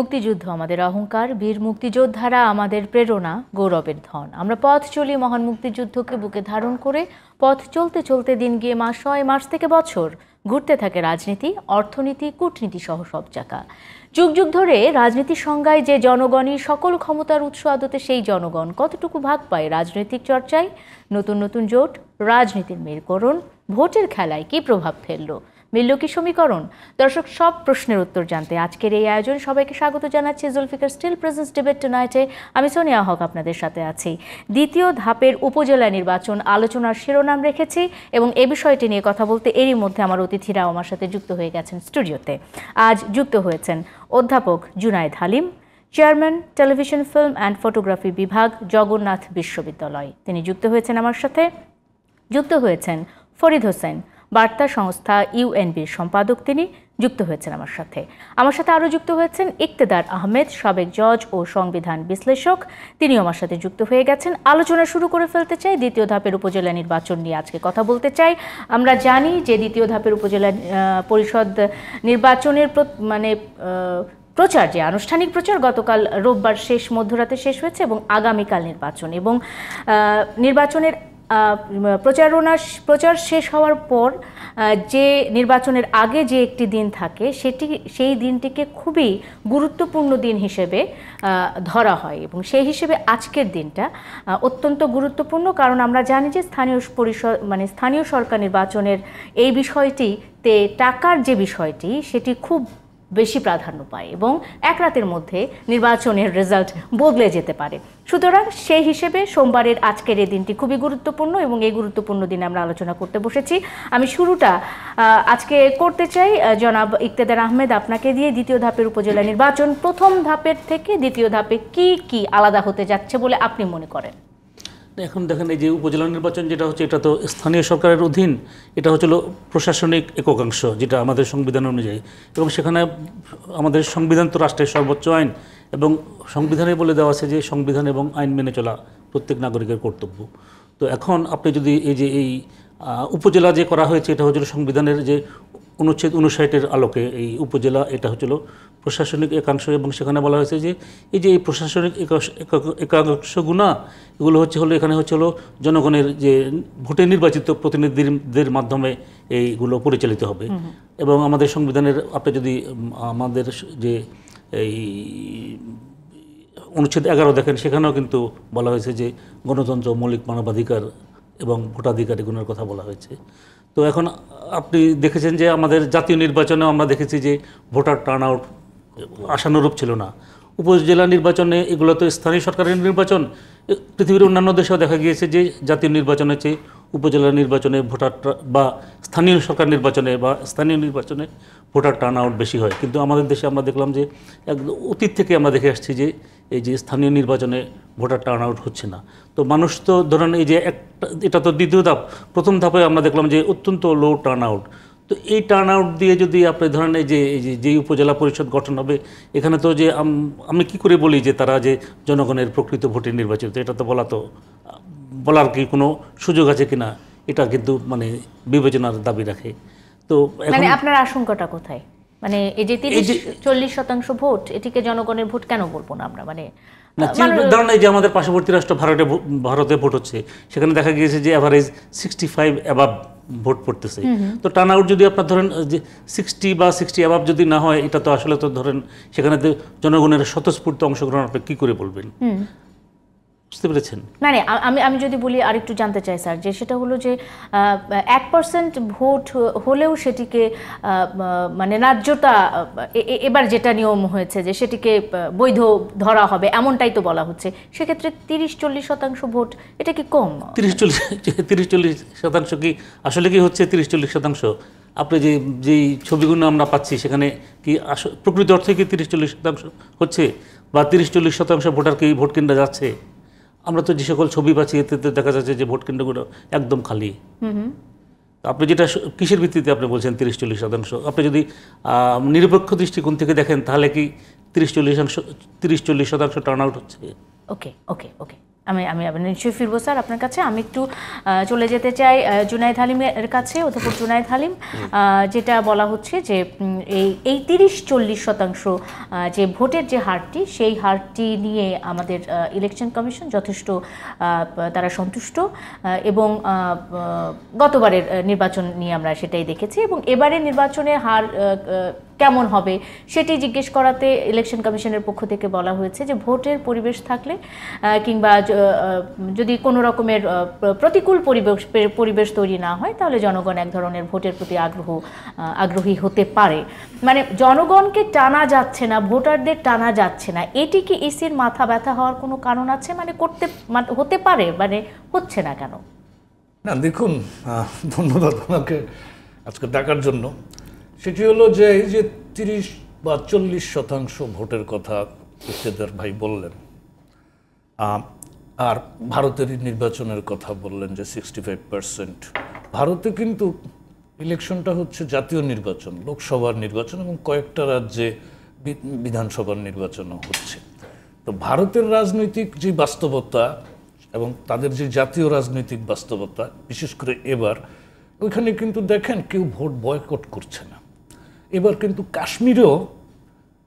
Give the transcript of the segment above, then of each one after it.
মুক্তিযুদ্ধ আমাদের অহংকার, বীর মুক্তিযোদ্ধারা আমাদের প্রেরণা, গৌরবের ধন। আমরা পথ চলি মহান মুক্তিযুদ্ধকে বুকে ধারণ করে। পথ চলতে চলতে দিন গিয়ে মাস হয়, মাস থেকে বছর। ঘুরতে থাকে রাজনীতি, অর্থনীতি, কূটনীতি সহ সব চাকা। যুগ যুগ ধরে রাজনীতির সংজ্ঞায় যে জনগণই সকল ক্ষমতার উৎস, আদতে সেই জনগণ কতটুকু ভাগ পায় রাজনৈতিক চর্চায়? নতুন নতুন জোট, রাজনীতির মেরুকরণ, ভোটের খেলায় কি প্রভাব ফেললো? মিলল কি সমীকরণ? দর্শক, সব প্রশ্নের উত্তর জানতে আজকের এই আয়োজন। সবাইকে স্বাগত জানাচ্ছি জুলফিকার স্টিল প্রেজেন্স ডিবেট টুনাইটে। আমি সোনিয়া হক আপনাদের সাথে আছি। দ্বিতীয় ধাপের উপজেলা নির্বাচন আলোচনার শিরোনাম রেখেছি এবং এ বিষয়টি নিয়ে কথা বলতে এরই মধ্যে আমার অতিথিরাও আমার সাথে যুক্ত হয়ে গেছেন স্টুডিওতে। আজ যুক্ত হয়েছেন অধ্যাপক Junaid Halim, chairman television, film and photography বিভাগ, জগন্নাথ বিশ্ববিদ্যালয়। তিনি যুক্ত হয়েছেন আমার সাথে। যুক্ত হয়েছেন ফরিদ হোসেন, বার্তা সংস্থা ইউএনবির সম্পাদক। তিনি যুক্ত হয়েছেন আমার সাথে। আরও যুক্ত হয়েছেন ইকতেদার আহমেদ, সাবেক জজ ও সংবিধান বিশ্লেষক। তিনিও আমার সাথে যুক্ত হয়ে গেছেন। আলোচনা শুরু করে ফেলতে চাই। দ্বিতীয় ধাপের উপজেলা নির্বাচন নিয়ে আজকে কথা বলতে চাই। আমরা জানি যে দ্বিতীয় ধাপের উপজেলা পরিষদ নির্বাচনের প্রচার, যে আনুষ্ঠানিক প্রচার গতকাল রোববার মধ্যরাতে শেষ হয়েছে এবং আগামীকাল নির্বাচন। এবং নির্বাচনের প্রচার শেষ হওয়ার পর যে নির্বাচনের আগে যে একটি দিন থাকে, সেই দিনটিকে খুবই গুরুত্বপূর্ণ দিন হিসেবে ধরা হয় এবং সেই হিসেবে আজকের দিনটা অত্যন্ত গুরুত্বপূর্ণ। কারণ আমরা জানি যে স্থানীয় সরকার নির্বাচনের এই বিষয়টিতে টাকার যে বিষয়টি, সেটি খুব বেশি প্রাধান্য পায় এবং এক রাতের মধ্যে নির্বাচনের রেজাল্ট বদলে যেতে পারে। সুতরাং সেই হিসেবে সোমবারের আজকের এই দিনটি খুবই গুরুত্বপূর্ণ এবং এই গুরুত্বপূর্ণ দিনে আমরা আলোচনা করতে বসেছি। আমি শুরুটা আজকে করতে চাই জনাব ইকতেদার আহমেদ আপনাকে দিয়ে। দ্বিতীয় ধাপের উপজেলা নির্বাচন প্রথম ধাপের থেকে দ্বিতীয় ধাপে কি কি আলাদা হতে যাচ্ছে বলে আপনি মনে করেন? এখন দেখেন, এই যে উপজেলা নির্বাচন যেটা হচ্ছে, এটা তো স্থানীয় সরকারের অধীন। এটা হচ্ছিল প্রশাসনিক এককাংশ, যেটা আমাদের সংবিধান অনুযায়ী, এবং সেখানে আমাদের সংবিধান তো রাষ্ট্রের সর্বোচ্চ আইন, এবং সংবিধানে বলে দেওয়া আছে যে সংবিধান এবং আইন মেনে চলা প্রত্যেক নাগরিকের কর্তব্য। তো এখন আপনি যদি এই উপজেলা যে করা হয়েছে, এটা হচ্ছিল সংবিধানের যে অনুচ্ছেদ 59-এর আলোকে এই উপজেলা, এটা হচ্ছিল প্রশাসনিক একাংশ। এবং সেখানে বলা হয়েছে যে এই প্রশাসনিক একাংশগুলো এগুলো এখানে জনগণের যে ভোটে নির্বাচিত প্রতিনিধিদের মাধ্যমে এইগুলো পরিচালিত হবে। এবং আমাদের সংবিধানের আপনি যদি আমাদের যে এই অনুচ্ছেদ 11 দেখেন, সেখানেও কিন্তু বলা হয়েছে যে গণতন্ত্র, মৌলিক মানবাধিকার এবং ভোটাধিকার এগুলোর কথা বলা হয়েছে। তো এখন আপনি দেখেছেন যে আমাদের জাতীয় নির্বাচনেও আমরা দেখেছি যে ভোটার টার্ন আউট আশানুরূপ ছিল না। উপজেলা নির্বাচনে এগুলো তো স্থানীয় সরকারের নির্বাচন। পৃথিবীর অন্যান্য দেশেও দেখা গিয়েছে যে জাতীয় নির্বাচনের চেয়ে উপজেলা নির্বাচনে ভোটার বা স্থানীয় সরকার নির্বাচনে বা স্থানীয় নির্বাচনে ভোটার টার্ন আউট বেশি হয়। কিন্তু আমাদের দেশে আমরা দেখলাম যে অতীত থেকে আমরা দেখে আসছি যে এই যে স্থানীয় নির্বাচনে ভোটার টার্ন আউট হচ্ছে না। তো মানুষ তো ধরেন এই যে এটা তো দ্বিতীয় ধাপ। প্রথম ধাপে আমরা দেখলাম যে অত্যন্ত লো টার্ন আউট। তো এই টার্ন আউট দিয়ে যদি আপনি ধরেন যেই উপজেলা পরিষদ গঠন হবে, এখানে তো যে আমি কি করে বলি যে তারা যে জনগণের প্রকৃত ভোটে নির্বাচিত, এটা তো বলার কি কোনো সুযোগ আছে কিনা, এটা কিন্তু বিবেচনার দাবি রাখে। তো আপনার আশঙ্কাটা কোথায়? এই যে 30-40% ভোট, এটিকে জনগণের ভোট কেন বলবো না আমরা? ধরেন এই যে আমাদের পার্শ্ববর্তী রাষ্ট্র ভারতে ভোট হচ্ছে, সেখানে দেখা গিয়েছে যে অ্যাভারেজ 65 অ্যাবাভ ভোট পড়তেছে। তো টার্ন আউট যদি আপনার ধরেন যে 60 বা 60 অ্যাবাভ যদি না হয়, এটা তো আসলে তো ধরেন সেখানে জনগণের স্বতঃস্ফূর্ত অংশগ্রহণ আপনি কী করে বলবেন? বুঝতে পেরেছেন? আমি যদি বলি আরেকটু জানতে চাই স্যার, যে সেটা হলো যে 1% ভোট হলেও সেটিকে ন্যায্যতা, এবার যেটা নিয়ম হয়েছে যে সেটিকে বৈধ ধরা হবে, এমনটাই তো বলা হচ্ছে। সেক্ষেত্রে 30-40% ভোট, এটা কি কম? 30-40% কি আসলে কি হচ্ছে? 30-40% আপনি যেই ছবিগুলো আমরা পাচ্ছি, সেখানে কি প্রকৃত অর্থে কি 30-40% হচ্ছে, বা 30-40% ভোটার কি ভোট কেন্দ্রে যাচ্ছে? আমরা তো যে সকল ছবি পাচ্ছি, এতে দেখা যাচ্ছে যে ভোট কেন্দ্রগুলো একদম খালি। আপনি যেটা কিসের ভিত্তিতে আপনি বলছেন 30-40%? আপনি যদি নিরপেক্ষ দৃষ্টিকোণ থেকে দেখেন, তাহলে কি 30-40% টার্ন আউট হচ্ছে? ওকে ওকে ওকে আমি আমি আমি নিশ্চয়ই ফিরবো স্যার আপনার কাছে। আমি একটু চলে যেতে চাই জুনায়েদ হালিমের কাছে। অধ্যাপক জুনায়েদ হালিম, যেটা বলা হচ্ছে যে এই 30-40% যে ভোটের যে হারটি, সেই হারটি নিয়ে আমাদের ইলেকশন কমিশন যথেষ্ট তারা সন্তুষ্ট, এবং গতবারের নির্বাচন নিয়ে আমরা সেটাই দেখেছি, এবং এবারের নির্বাচনের হার কেমন হবে সেটি জিজ্ঞেস করাতে ইলেকশন কমিশনের পক্ষ থেকে বলা হয়েছে যে ভোটের পরিবেশ থাকলে কিংবা যদি কোনো রকমের প্রতিকূল পরিবেশ তৈরি না হয়, তাহলে জনগণ এক ধরনের ভোটের প্রতি আগ্রহী হতে পারে। মানে জনগণকে টানা যাচ্ছে না, ভোটারদের টানা যাচ্ছে না, এটি কি ইসির মাথা ব্যথা হওয়ার কোনো কারণ আছে? মানে হতে পারে, মানে হচ্ছে না কেন? না দেখুন, ধন্যবাদ আমাকে আজকে ডাকার জন্য। সেটি হলো যে এই যে 30 বা 40% ভোটের কথা ইফতেখার ভাই বললেন, আর ভারতের নির্বাচনের কথা বললেন যে 65%। ভারতে কিন্তু ইলেকশনটা হচ্ছে জাতীয় নির্বাচন, লোকসভার নির্বাচন, এবং কয়েকটা রাজ্যে বিধানসভার নির্বাচনও হচ্ছে। তো ভারতের রাজনৈতিক যে বাস্তবতা এবং তাদের যে জাতীয় রাজনৈতিক বাস্তবতা, বিশেষ করে এবার ওইখানে কিন্তু দেখেন কেউ ভোট বয়কট করছে না। এবার কিন্তু কাশ্মীরেও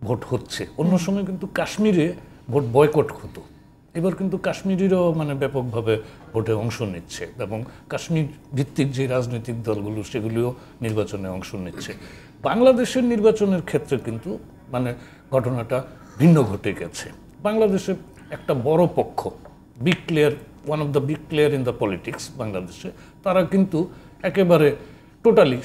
ভোট হচ্ছে, অন্য সময় কিন্তু কাশ্মীরে ভোট বয়কট হতো। এবার কিন্তু কাশ্মীরিরাও মানে ব্যাপকভাবে ভোটে অংশ নিচ্ছে, এবং কাশ্মীর ভিত্তিক যে রাজনৈতিক দলগুলো সেগুলিও নির্বাচনে অংশ নিচ্ছে। বাংলাদেশের নির্বাচনের ক্ষেত্রে কিন্তু মানে ঘটনাটা ভিন্ন ঘটে গেছে। বাংলাদেশে একটা বড় পক্ষ, big player, one of the big player in the politics বাংলাদেশে, তারা কিন্তু একেবারে টোটালি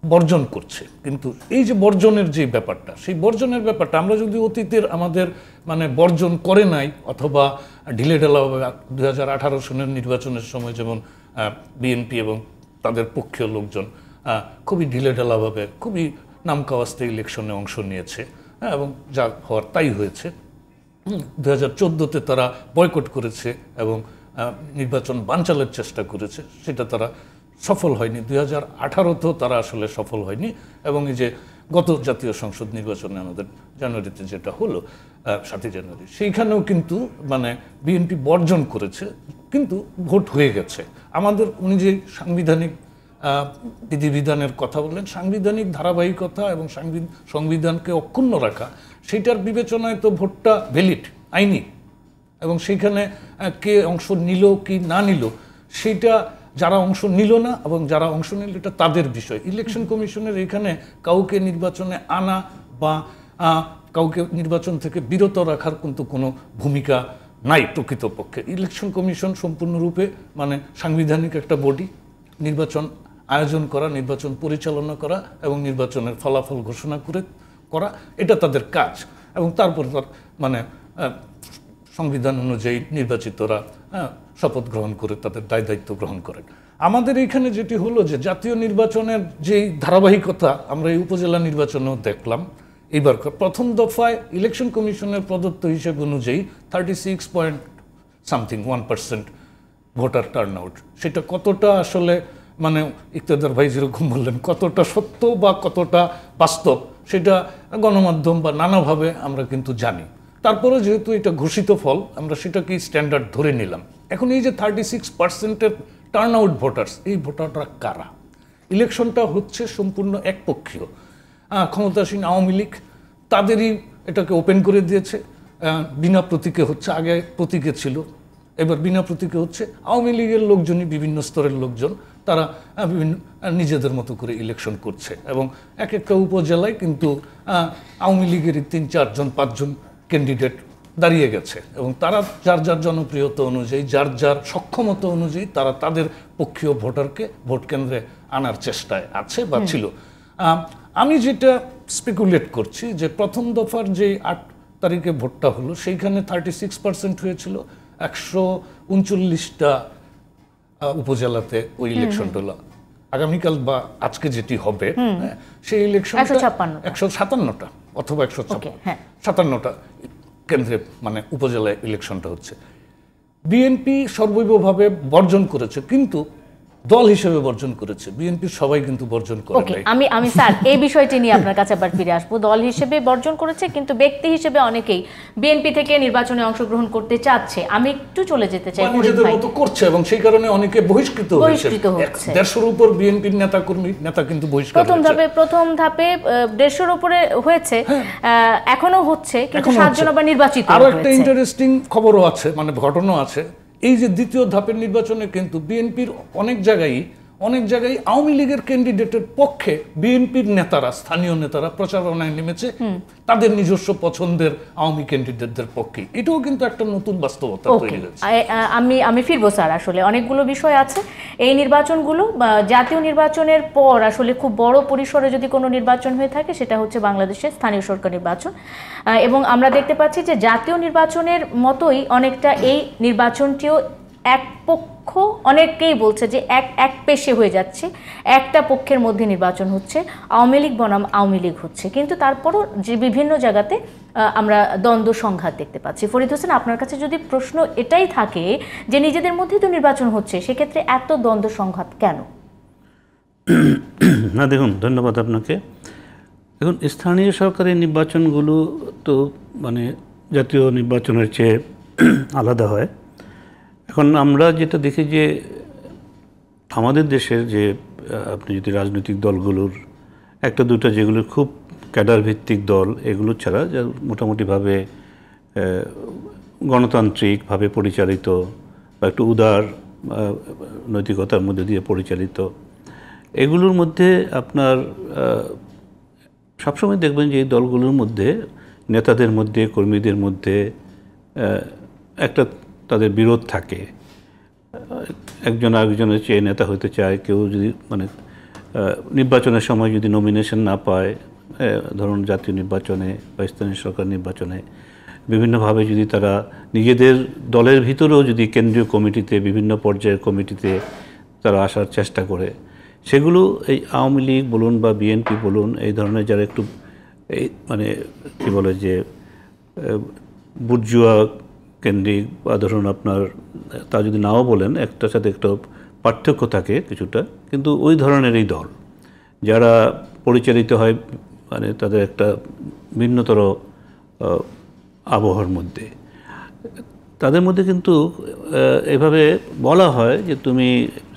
বর্জন করছে। কিন্তু এই যে বর্জনের যে ব্যাপারটা, সেই বর্জনের ব্যাপারটা আমরা যদি অতীতের আমাদের মানে বর্জন করে নাই অথবা ঢিলেঢালাভাবে 2018 সনের নির্বাচনের সময় যেমন বিএনপি এবং তাদের পক্ষীয় লোকজন খুবই ঢিলেঢালাভাবে খুবই নামকাওয়াস্তে ইলেকশনে অংশ নিয়েছে, এবং যা হওয়ার তাই হয়েছে। 2014-তে তারা বয়কট করেছে এবং নির্বাচন বানচালের চেষ্টা করেছে, সেটা তারা সফল হয়নি। 2018-তেও তারা আসলে সফল হয়নি, এবং এই যে গত জাতীয় সংসদ নির্বাচনে আমাদের জানুয়ারিতে যেটা হলো 7 জানুয়ারি, সেইখানেও কিন্তু মানে বিএনপি বর্জন করেছে, কিন্তু ভোট হয়ে গেছে। আমাদের উনি যে সাংবিধানিক বিধিবিধানের কথা বললেন, সাংবিধানিক ধারাবাহিকতা এবং সংবিধানকে অক্ষুণ্ণ রাখা, সেইটার বিবেচনায় তো ভোটটা ভ্যালিড, আইনি, এবং সেইখানে কে অংশ নিল কি না নিল সেইটা যারা অংশ নিল না এবং যারা অংশ নিল এটা তাদের বিষয়। ইলেকশন কমিশনের এখানে কাউকে নির্বাচনে আনা বা কাউকে নির্বাচন থেকে বিরত রাখার কিন্তু কোনো ভূমিকা নাই প্রকৃতপক্ষে। ইলেকশন কমিশন সম্পূর্ণরূপে মানে সাংবিধানিক একটা বডি, নির্বাচন আয়োজন করা, নির্বাচন পরিচালনা করা এবং নির্বাচনের ফলাফল ঘোষণা করা, এটা তাদের কাজ। এবং তারপর তার মানে সংবিধান অনুযায়ী নির্বাচিতরা শপথ গ্রহণ করে তাদের দায়িত্ব গ্রহণ করেন। আমাদের এইখানে যেটি হলো যে জাতীয় নির্বাচনের যেই ধারাবাহিকতা আমরা এই উপজেলা নির্বাচনেও দেখলাম, এইবার প্রথম দফায় ইলেকশন কমিশনের প্রদত্ত হিসেব অনুযায়ী 36.something 1% ভোটার টার্ন আউট। সেটা কতটা আসলে মানে ইফতেখার ভাই যেরকম বললেন কতটা সত্য বা কতটা বাস্তব, সেটা গণমাধ্যম বা নানাভাবে আমরা কিন্তু জানি। তারপরে যেহেতু এটা ঘোষিত ফল, আমরা সেটাকেই স্ট্যান্ডার্ড ধরে নিলাম। এখন এই যে 36%-এর টার্ন আউট ভোটার্স, এই ভোটাররা কারা? ইলেকশনটা হচ্ছে সম্পূর্ণ একপক্ষীয়। ক্ষমতাসীন আওয়ামী লীগ তাদেরই এটাকে ওপেন করে দিয়েছে, বিনা প্রতীকে হচ্ছে, আগে প্রতীকে ছিল, এবার বিনা প্রতীকে হচ্ছে। আওয়ামী লীগের লোকজনই, বিভিন্ন স্তরের লোকজন, তারা বিভিন্ন নিজেদের মতো করে ইলেকশন করছে, এবং এক একটা উপজেলায় কিন্তু আওয়ামী লীগেরই 3-4 জন 5 জন ক্যান্ডিডেট দাঁড়িয়ে গেছে, এবং তারা যার যার জনপ্রিয়তা অনুযায়ী, যার যার সক্ষমতা অনুযায়ী তারা তাদের পক্ষীয় ভোটারকে ভোট কেন্দ্রে আনার চেষ্টায় আছে বা ছিল। আমি যেটা স্পেকুলেট করছি যে প্রথম দফার যে 8 তারিখে ভোটটা হলো, সেইখানে 36% হয়েছিল 139টা উপজেলাতে ওই ইলেকশনটা হলো। আগামীকাল বা আজকে যেটি হবে সেই ইলেকশনটা 157টা অথবা 157টা কেন্দ্রে মানে উপজেলায় ইলেকশনটা হচ্ছে। বিএনপি সর্বৈবভাবে বর্জন করেছে, কিন্তু দল হিসেবে বর্জন করেছে, বিএনপির সবাই কিন্তু বর্জন করে ওকে, নাই। আমি স্যার এই বিষয়টি নিয়ে আপনার কাছে আবার ফিরে আসবো। দল হিসেবে বর্জন করেছে, কিন্তু ব্যক্তি হিসেবে অনেকেই বিএনপি থেকে নির্বাচনে অংশগ্রহণ করতে চাচ্ছে। আমি একটু চলে যেতে চাই, বা নিজেদের মতো করছে এবং সেই কারণে অনেকে বহিষ্কৃত হয়েছে। বহিষ্কৃত হচ্ছে। 150-র উপর বিএনপির নেতা কিন্তু বহিষ্কার হয়েছে। প্রথম ধাপে 150-র উপরে হয়েছে, এখনো হচ্ছে, কিন্তু এখনো 7 জন আবার নির্বাচিত আরো একটা হয়েছে। ইন্টারেস্টিং খবরও আছে, মানে ঘটনা আছে। এই যে দ্বিতীয় ধাপের নির্বাচনে কিন্তু বিএনপির অনেক জায়গায় আওয়ামী লীগের ক্যান্ডিডেটের পক্ষে বিএনপির নেতারা, স্থানীয় নেতারা প্রচারণায় নেমেছে তাদের নিজস্ব পছন্দের আওয়ামী ক্যান্ডিডেটদের পক্ষে। এটাও কিন্তু একটা নতুন বাস্তবতা তৈরি হয়েছে। আমি ফিরবো স্যার, আসলে অনেকগুলো বিষয় আছে। এই নির্বাচনগুলো জাতীয় নির্বাচনের পর আসলে খুব বড় পরিসরে যদি কোনো নির্বাচন হয়ে থাকে, সেটা হচ্ছে বাংলাদেশের স্থানীয় সরকার নির্বাচন। এবং আমরা দেখতে পাচ্ছি যে জাতীয় নির্বাচনের মতোই অনেকটা এই নির্বাচনটিও এক পক্ষ, অনেকেই বলছে যে এক পেশে হয়ে যাচ্ছে, একটা পক্ষের মধ্যে নির্বাচন হচ্ছে, আওয়ামী লীগ বনাম আওয়ামী লীগ হচ্ছে, কিন্তু তারপরও যে বিভিন্ন জায়গাতে আমরা দ্বন্দ্ব সংঘাত দেখতে পাচ্ছি। ফরিদ হোসেন, আপনার কাছে যদি প্রশ্ন এটাই থাকে যে নিজেদের মধ্যেই তো নির্বাচন হচ্ছে, সেক্ষেত্রে এত দ্বন্দ্ব সংঘাত কেন? না দেখুন, ধন্যবাদ আপনাকে। এখন স্থানীয় সরকারের নির্বাচনগুলো তো মানে জাতীয় নির্বাচনের চেয়ে আলাদা হয়। এখন আমরা যেটা দেখি যে আমাদের দেশের যে আপনি যদি রাজনৈতিক দলগুলোর একটা দুটো যেগুলো খুব ক্যাডার ভিত্তিক দল, এগুলো ছাড়া যা মোটামুটিভাবে গণতান্ত্রিকভাবে পরিচালিত বা একটু উদার নৈতিকতার মধ্যে দিয়ে পরিচালিত, এগুলোর মধ্যে আপনার সবসময় দেখবেন যে এই দলগুলোর মধ্যে নেতাদের মধ্যে, কর্মীদের মধ্যে একটা তাদের বিরোধ থাকে। একজন আরেকজনের চেয়ে নেতা হতে চায়। কেউ যদি মানে নির্বাচনের সময় যদি নমিনেশন না পায়, ধরুন জাতীয় নির্বাচনে বা স্থানীয় সরকার নির্বাচনে, বিভিন্নভাবে যদি তারা নিজেদের দলের ভিতরেও যদি কেন্দ্রীয় কমিটিতে, বিভিন্ন পর্যায়ের কমিটিতে তারা আসার চেষ্টা করে, সেগুলো এই আওয়ামী লীগ বলুন বা বিএনপি বলুন, এই ধরনের যারা একটু এই মানে কী বলে যে বুর্জুয়া কেন্দ্রিক বা ধরুন আপনার, তা যদি নাও বলেন, একটার সাথে একটা পার্থক্য থাকে কিছুটা, কিন্তু ওই ধরনের এই দল যারা পরিচালিত হয় মানে তাদের একটা ভিন্নতর আবহাওয়ার মধ্যে, তাদের মধ্যে কিন্তু এভাবে বলা হয় যে তুমি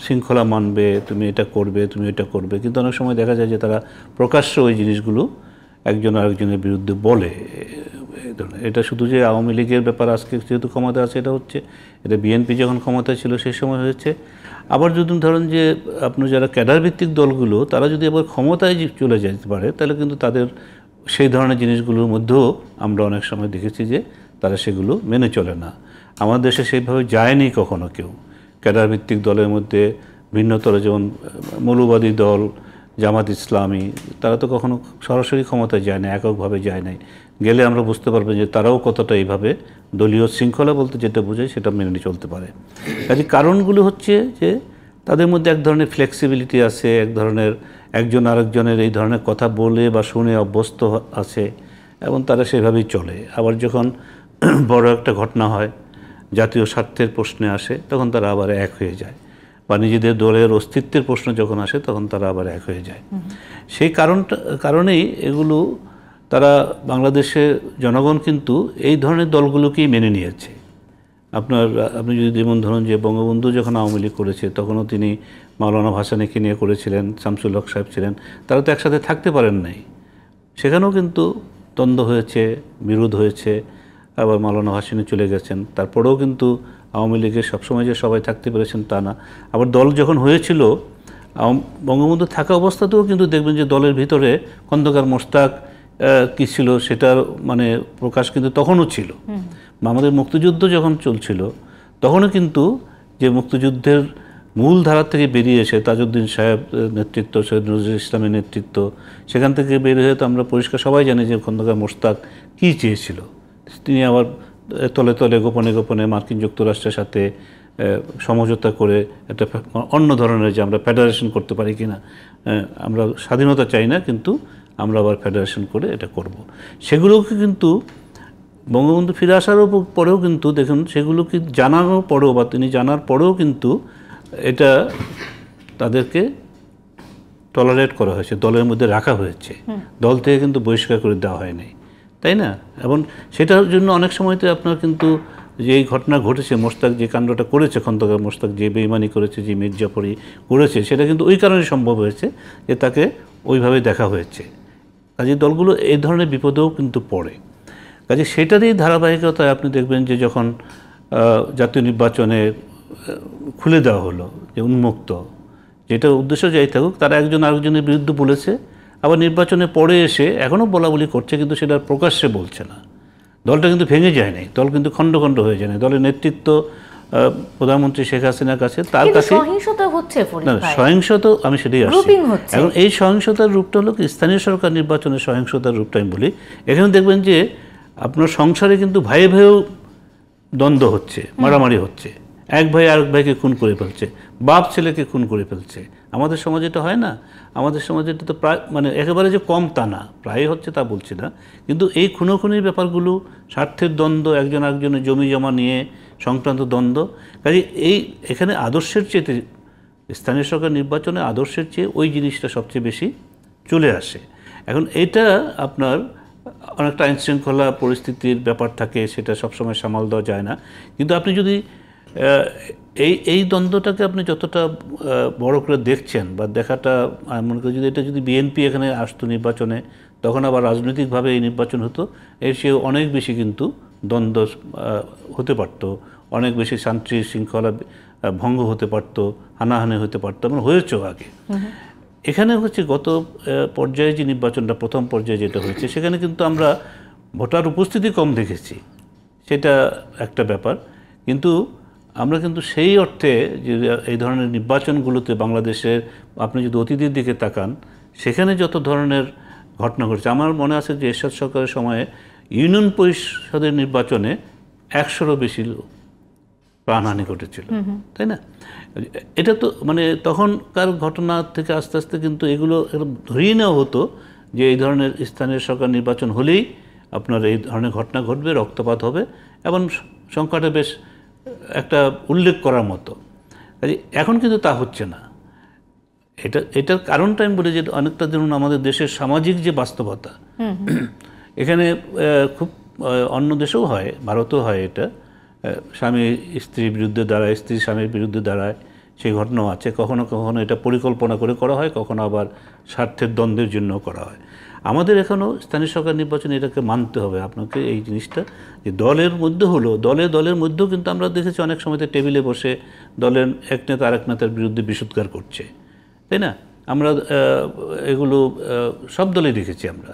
শৃঙ্খলা মানবে, তুমি এটা করবে, তুমি এটা করবে, কিন্তু অনেক সময় দেখা যায় যে তারা প্রকাশ্য ওই জিনিসগুলো একজন আরেকজনের বিরুদ্ধে বলে। এটা শুধু যে আওয়ামী লীগের ব্যাপার, আজকে যেহেতু ক্ষমতা আছে এটা হচ্ছে, এটা বিএনপি যখন ক্ষমতায় ছিল সেই সময় হয়েছে। আবার যদি ধরেন যে আপনার যারা ক্যাডার ভিত্তিক দলগুলো, তারা যদি আবার ক্ষমতায় চলে যেতে পারে, তাহলে কিন্তু তাদের সেই ধরনের জিনিসগুলোর মধ্যেও আমরা অনেক সময় দেখেছি যে তারা সেগুলো মেনে চলে না। আমাদের দেশে সেইভাবে যায়নি কখনো কেউ। ক্যাডার ভিত্তিক দলের মধ্যে ভিন্নতর, যেমন মৌলবাদী দল জামাত ইসলামী, তারা তো কখনো সরাসরি ক্ষমতায় যায় না, এককভাবে যায় নাই। গেলে আমরা বুঝতে পারবো যে তারাও কতটা এইভাবে দলীয় শৃঙ্খলা বলতে যেটা বোঝায় সেটা মেনে চলতে পারে। কাজে কারণগুলো হচ্ছে যে তাদের মধ্যে এক ধরনের ফ্লেক্সিবিলিটি আছে, এক ধরনের একজন আরেকজনের এই ধরনের কথা বলে বা শুনে অভ্যস্ত আছে এবং তারা সেভাবেই চলে। আবার যখন বড় একটা ঘটনা হয়, জাতীয় স্বার্থের প্রশ্নে আসে, তখন তারা আবার এক হয়ে যায়, বা নিজেদের দলের অস্তিত্বের প্রশ্ন যখন আসে তখন তারা আবার এক হয়ে যায়। সেই কারণেই এগুলো তারা বাংলাদেশের জনগণ কিন্তু এই ধরনের দলগুলোকেই মেনে নিয়েছে। আপনি যদি যেমন ধরুন যে বঙ্গবন্ধু যখন আওয়ামী লীগ করেছে, তখনও তিনি মাওলানা ভাসানীকে নিয়ে করেছিলেন, শামসুল হক সাহেব ছিলেন, তারা তো একসাথে থাকতে পারেন নাই। সেখানেও কিন্তু দ্বন্দ্ব হয়েছে, বিরোধ হয়েছে, আবার মাওলানা ভাসানী চলে গেছেন। তারপরেও কিন্তু আওয়ামী লীগের সবসময় যে সবাই থাকতে পেরেছেন তা না। আবার দল যখন হয়েছিল, বঙ্গবন্ধু থাকা অবস্থাতেও কিন্তু দেখবেন যে দলের ভিতরে খন্দকার মোশতাক কী ছিল সেটার মানে প্রকাশ কিন্তু তখনও ছিল। আমাদের মুক্তিযুদ্ধ যখন চলছিল তখনও কিন্তু যে মুক্তিযুদ্ধের মূল ধারা থেকে বেরিয়ে এসে তাজউদ্দিন সাহেব নেতৃত্ব, সৈয়দ নজরুল ইসলামের নেতৃত্ব, সেখান থেকে বেরিয়ে হয়ে তো আমরা পরিষ্কার সবাই জানি যে খন্দকার মোশতাক কী চেয়েছিল। তিনি আবার তলে তলে গোপনে গোপনে মার্কিন যুক্তরাষ্ট্রের সাথে সমঝোতা করে একটা অন্য ধরনের, যে আমরা ফেডারেশন করতে পারি কিনা, আমরা স্বাধীনতা চাই না কিন্তু আমরা আবার ফেডারেশন করে এটা করব। সেগুলোকে কিন্তু বঙ্গবন্ধু ফিরে আসার পরেও কিন্তু দেখুন, সেগুলো কি জানানোর পরেও বা তিনি জানার পরেও কিন্তু এটা তাদেরকে টলারেট করা হয়েছে, দলের মধ্যে রাখা হয়েছে, দল থেকে কিন্তু বহিষ্কার করে দেওয়া হয়নি, তাই না? এবং সেটার জন্য অনেক সময়তে আপনার কিন্তু যে এই ঘটনা ঘটেছে, মোশতাক যে কাণ্ডটা করেছে, খন্দকার মোশতাক যে বেইমানি করেছে, যে মির্জাফরি করেছে, সেটা কিন্তু ওই কারণে সম্ভব হয়েছে যে তাকে ওইভাবে দেখা হয়েছে। কাজে দলগুলো এই ধরনের বিপদেও কিন্তু পড়ে। কাজে সেটারই ধারাবাহিকতায় আপনি দেখবেন যে যখন জাতীয় নির্বাচনে খুলে দেওয়া হলো যে উন্মুক্ত, যেটা উদ্দেশ্য যাই থাকুক, তারা একজন আরেকজনের বিরুদ্ধে বলেছে, আবার নির্বাচনে পরে এসে এখনও বলাবলি করছে, কিন্তু সেটা প্রকাশ্যে বলছে না। দলটা কিন্তু ভেঙে যায় নাই, দল কিন্তু খণ্ড খণ্ড হয়ে যায় না। দলের নেতৃত্ব প্রধানমন্ত্রী শেখ হাসিনার কাছে, তার কাছে সহিংসতা হচ্ছে, সহিংসতা, আমি সেটাই আসছি। এখন এই সহিংসতার রূপটা হলো কি, স্থানীয় সরকার নির্বাচনের সহিংসতার রূপটা আমি বলি। এখানে দেখবেন যে আপনার সংসারে কিন্তু ভাইয়ে ভাইয়েও দ্বন্দ্ব হচ্ছে, মারামারি হচ্ছে, এক ভাই আরেক ভাইকে খুন করে ফেলছে, বাপ ছেলেকে খুন করে ফেলছে। আমাদের সমাজে এটা হয় না? আমাদের সমাজে এটা তো প্রায়, মানে একেবারে যে কম তা না, প্রায় হচ্ছে তা বলছি না, কিন্তু এই খুনোখুনির ব্যাপারগুলো, স্বার্থের দ্বন্দ্ব, একজন আরেকজনের জমি জমা নিয়ে সংক্রান্ত দ্বন্দ্ব, কাজে এখানে আদর্শের চেয়ে, স্থানীয় সরকার নির্বাচনে আদর্শের চেয়ে ওই জিনিসটা সবচেয়ে বেশি চলে আসে। এখন এটা আপনার অনেকটা আইনশৃঙ্খলা পরিস্থিতির ব্যাপার থাকে, সেটা সবসময় সামাল দেওয়া যায় না। কিন্তু আপনি যদি এই দ্বন্দ্বটাকে আপনি যতটা বড় করে দেখছেন বা দেখাটা, মনে করি যদি এটা যদি বিএনপি এখানে আসতো নির্বাচনে, তখন আবার রাজনৈতিকভাবে এই নির্বাচন হতো, এর চেয়ে অনেক বেশি কিন্তু দ্বন্দ্ব হতে পারত, অনেক বেশি শান্তি শৃঙ্খলা ভঙ্গ হতে পারত, হানাহানি হতে পারত, মানে হয়েছেও আগে। এখানে হচ্ছে গত পর্যায়ে যে নির্বাচনটা, প্রথম পর্যায়ে যেটা হয়েছে, সেখানে কিন্তু আমরা ভোটার উপস্থিতি কম দেখেছি, সেটা একটা ব্যাপার। কিন্তু আমরা কিন্তু সেই অর্থে যে এই ধরনের নির্বাচনগুলোতে বাংলাদেশের, আপনি যদি অতীতের দিকে তাকান, সেখানে যত ধরনের ঘটনা ঘটেছে, আমার মনে আছে যে এরশাদ সরকারের সময়ে ইউনিয়ন পরিষদের নির্বাচনে 100-রও বেশি প্রাণহানি ঘটেছিল, তাই না? এটা তো মানে তখনকার ঘটনা থেকে আস্তে আস্তে কিন্তু এগুলো ধরিয়ে নেওয়া হতো যে এই ধরনের স্থানীয় সরকার নির্বাচন হলেই আপনার এই ধরনের ঘটনা ঘটবে, রক্তপাত হবে, এবং সংখ্যাটা বেশ একটা উল্লেখ করার মতো। এখন কিন্তু তা হচ্ছে না। এটার কারণটা আমি বলি যে অনেকটা ধরুন আমাদের দেশের সামাজিক যে বাস্তবতা, এখানে খুব অন্য দেশেও হয়, ভারতেও হয়, এটা স্বামী স্ত্রীর বিরুদ্ধে দাঁড়ায়, স্ত্রী স্বামীর বিরুদ্ধে দাঁড়ায়, সেই ঘটনাও আছে। কখনো কখনো এটা পরিকল্পনা করে করা হয়, কখনো আবার স্বার্থের দ্বন্দ্বের জন্য করা হয়। আমাদের এখনও স্থানীয় সরকার নির্বাচনে এটাকে মানতে হবে আপনাকে, এই জিনিসটা যে দলের মধ্যে হলো, দলের মধ্যেও কিন্তু আমরা দেখেছি অনেক সময়তে টেবিলে বসে দলের এক নেতা আরেক নেতার বিরুদ্ধে বিষোদ্গার করছে, তাই না? আমরা এগুলো সব দলে দেখেছি আমরা।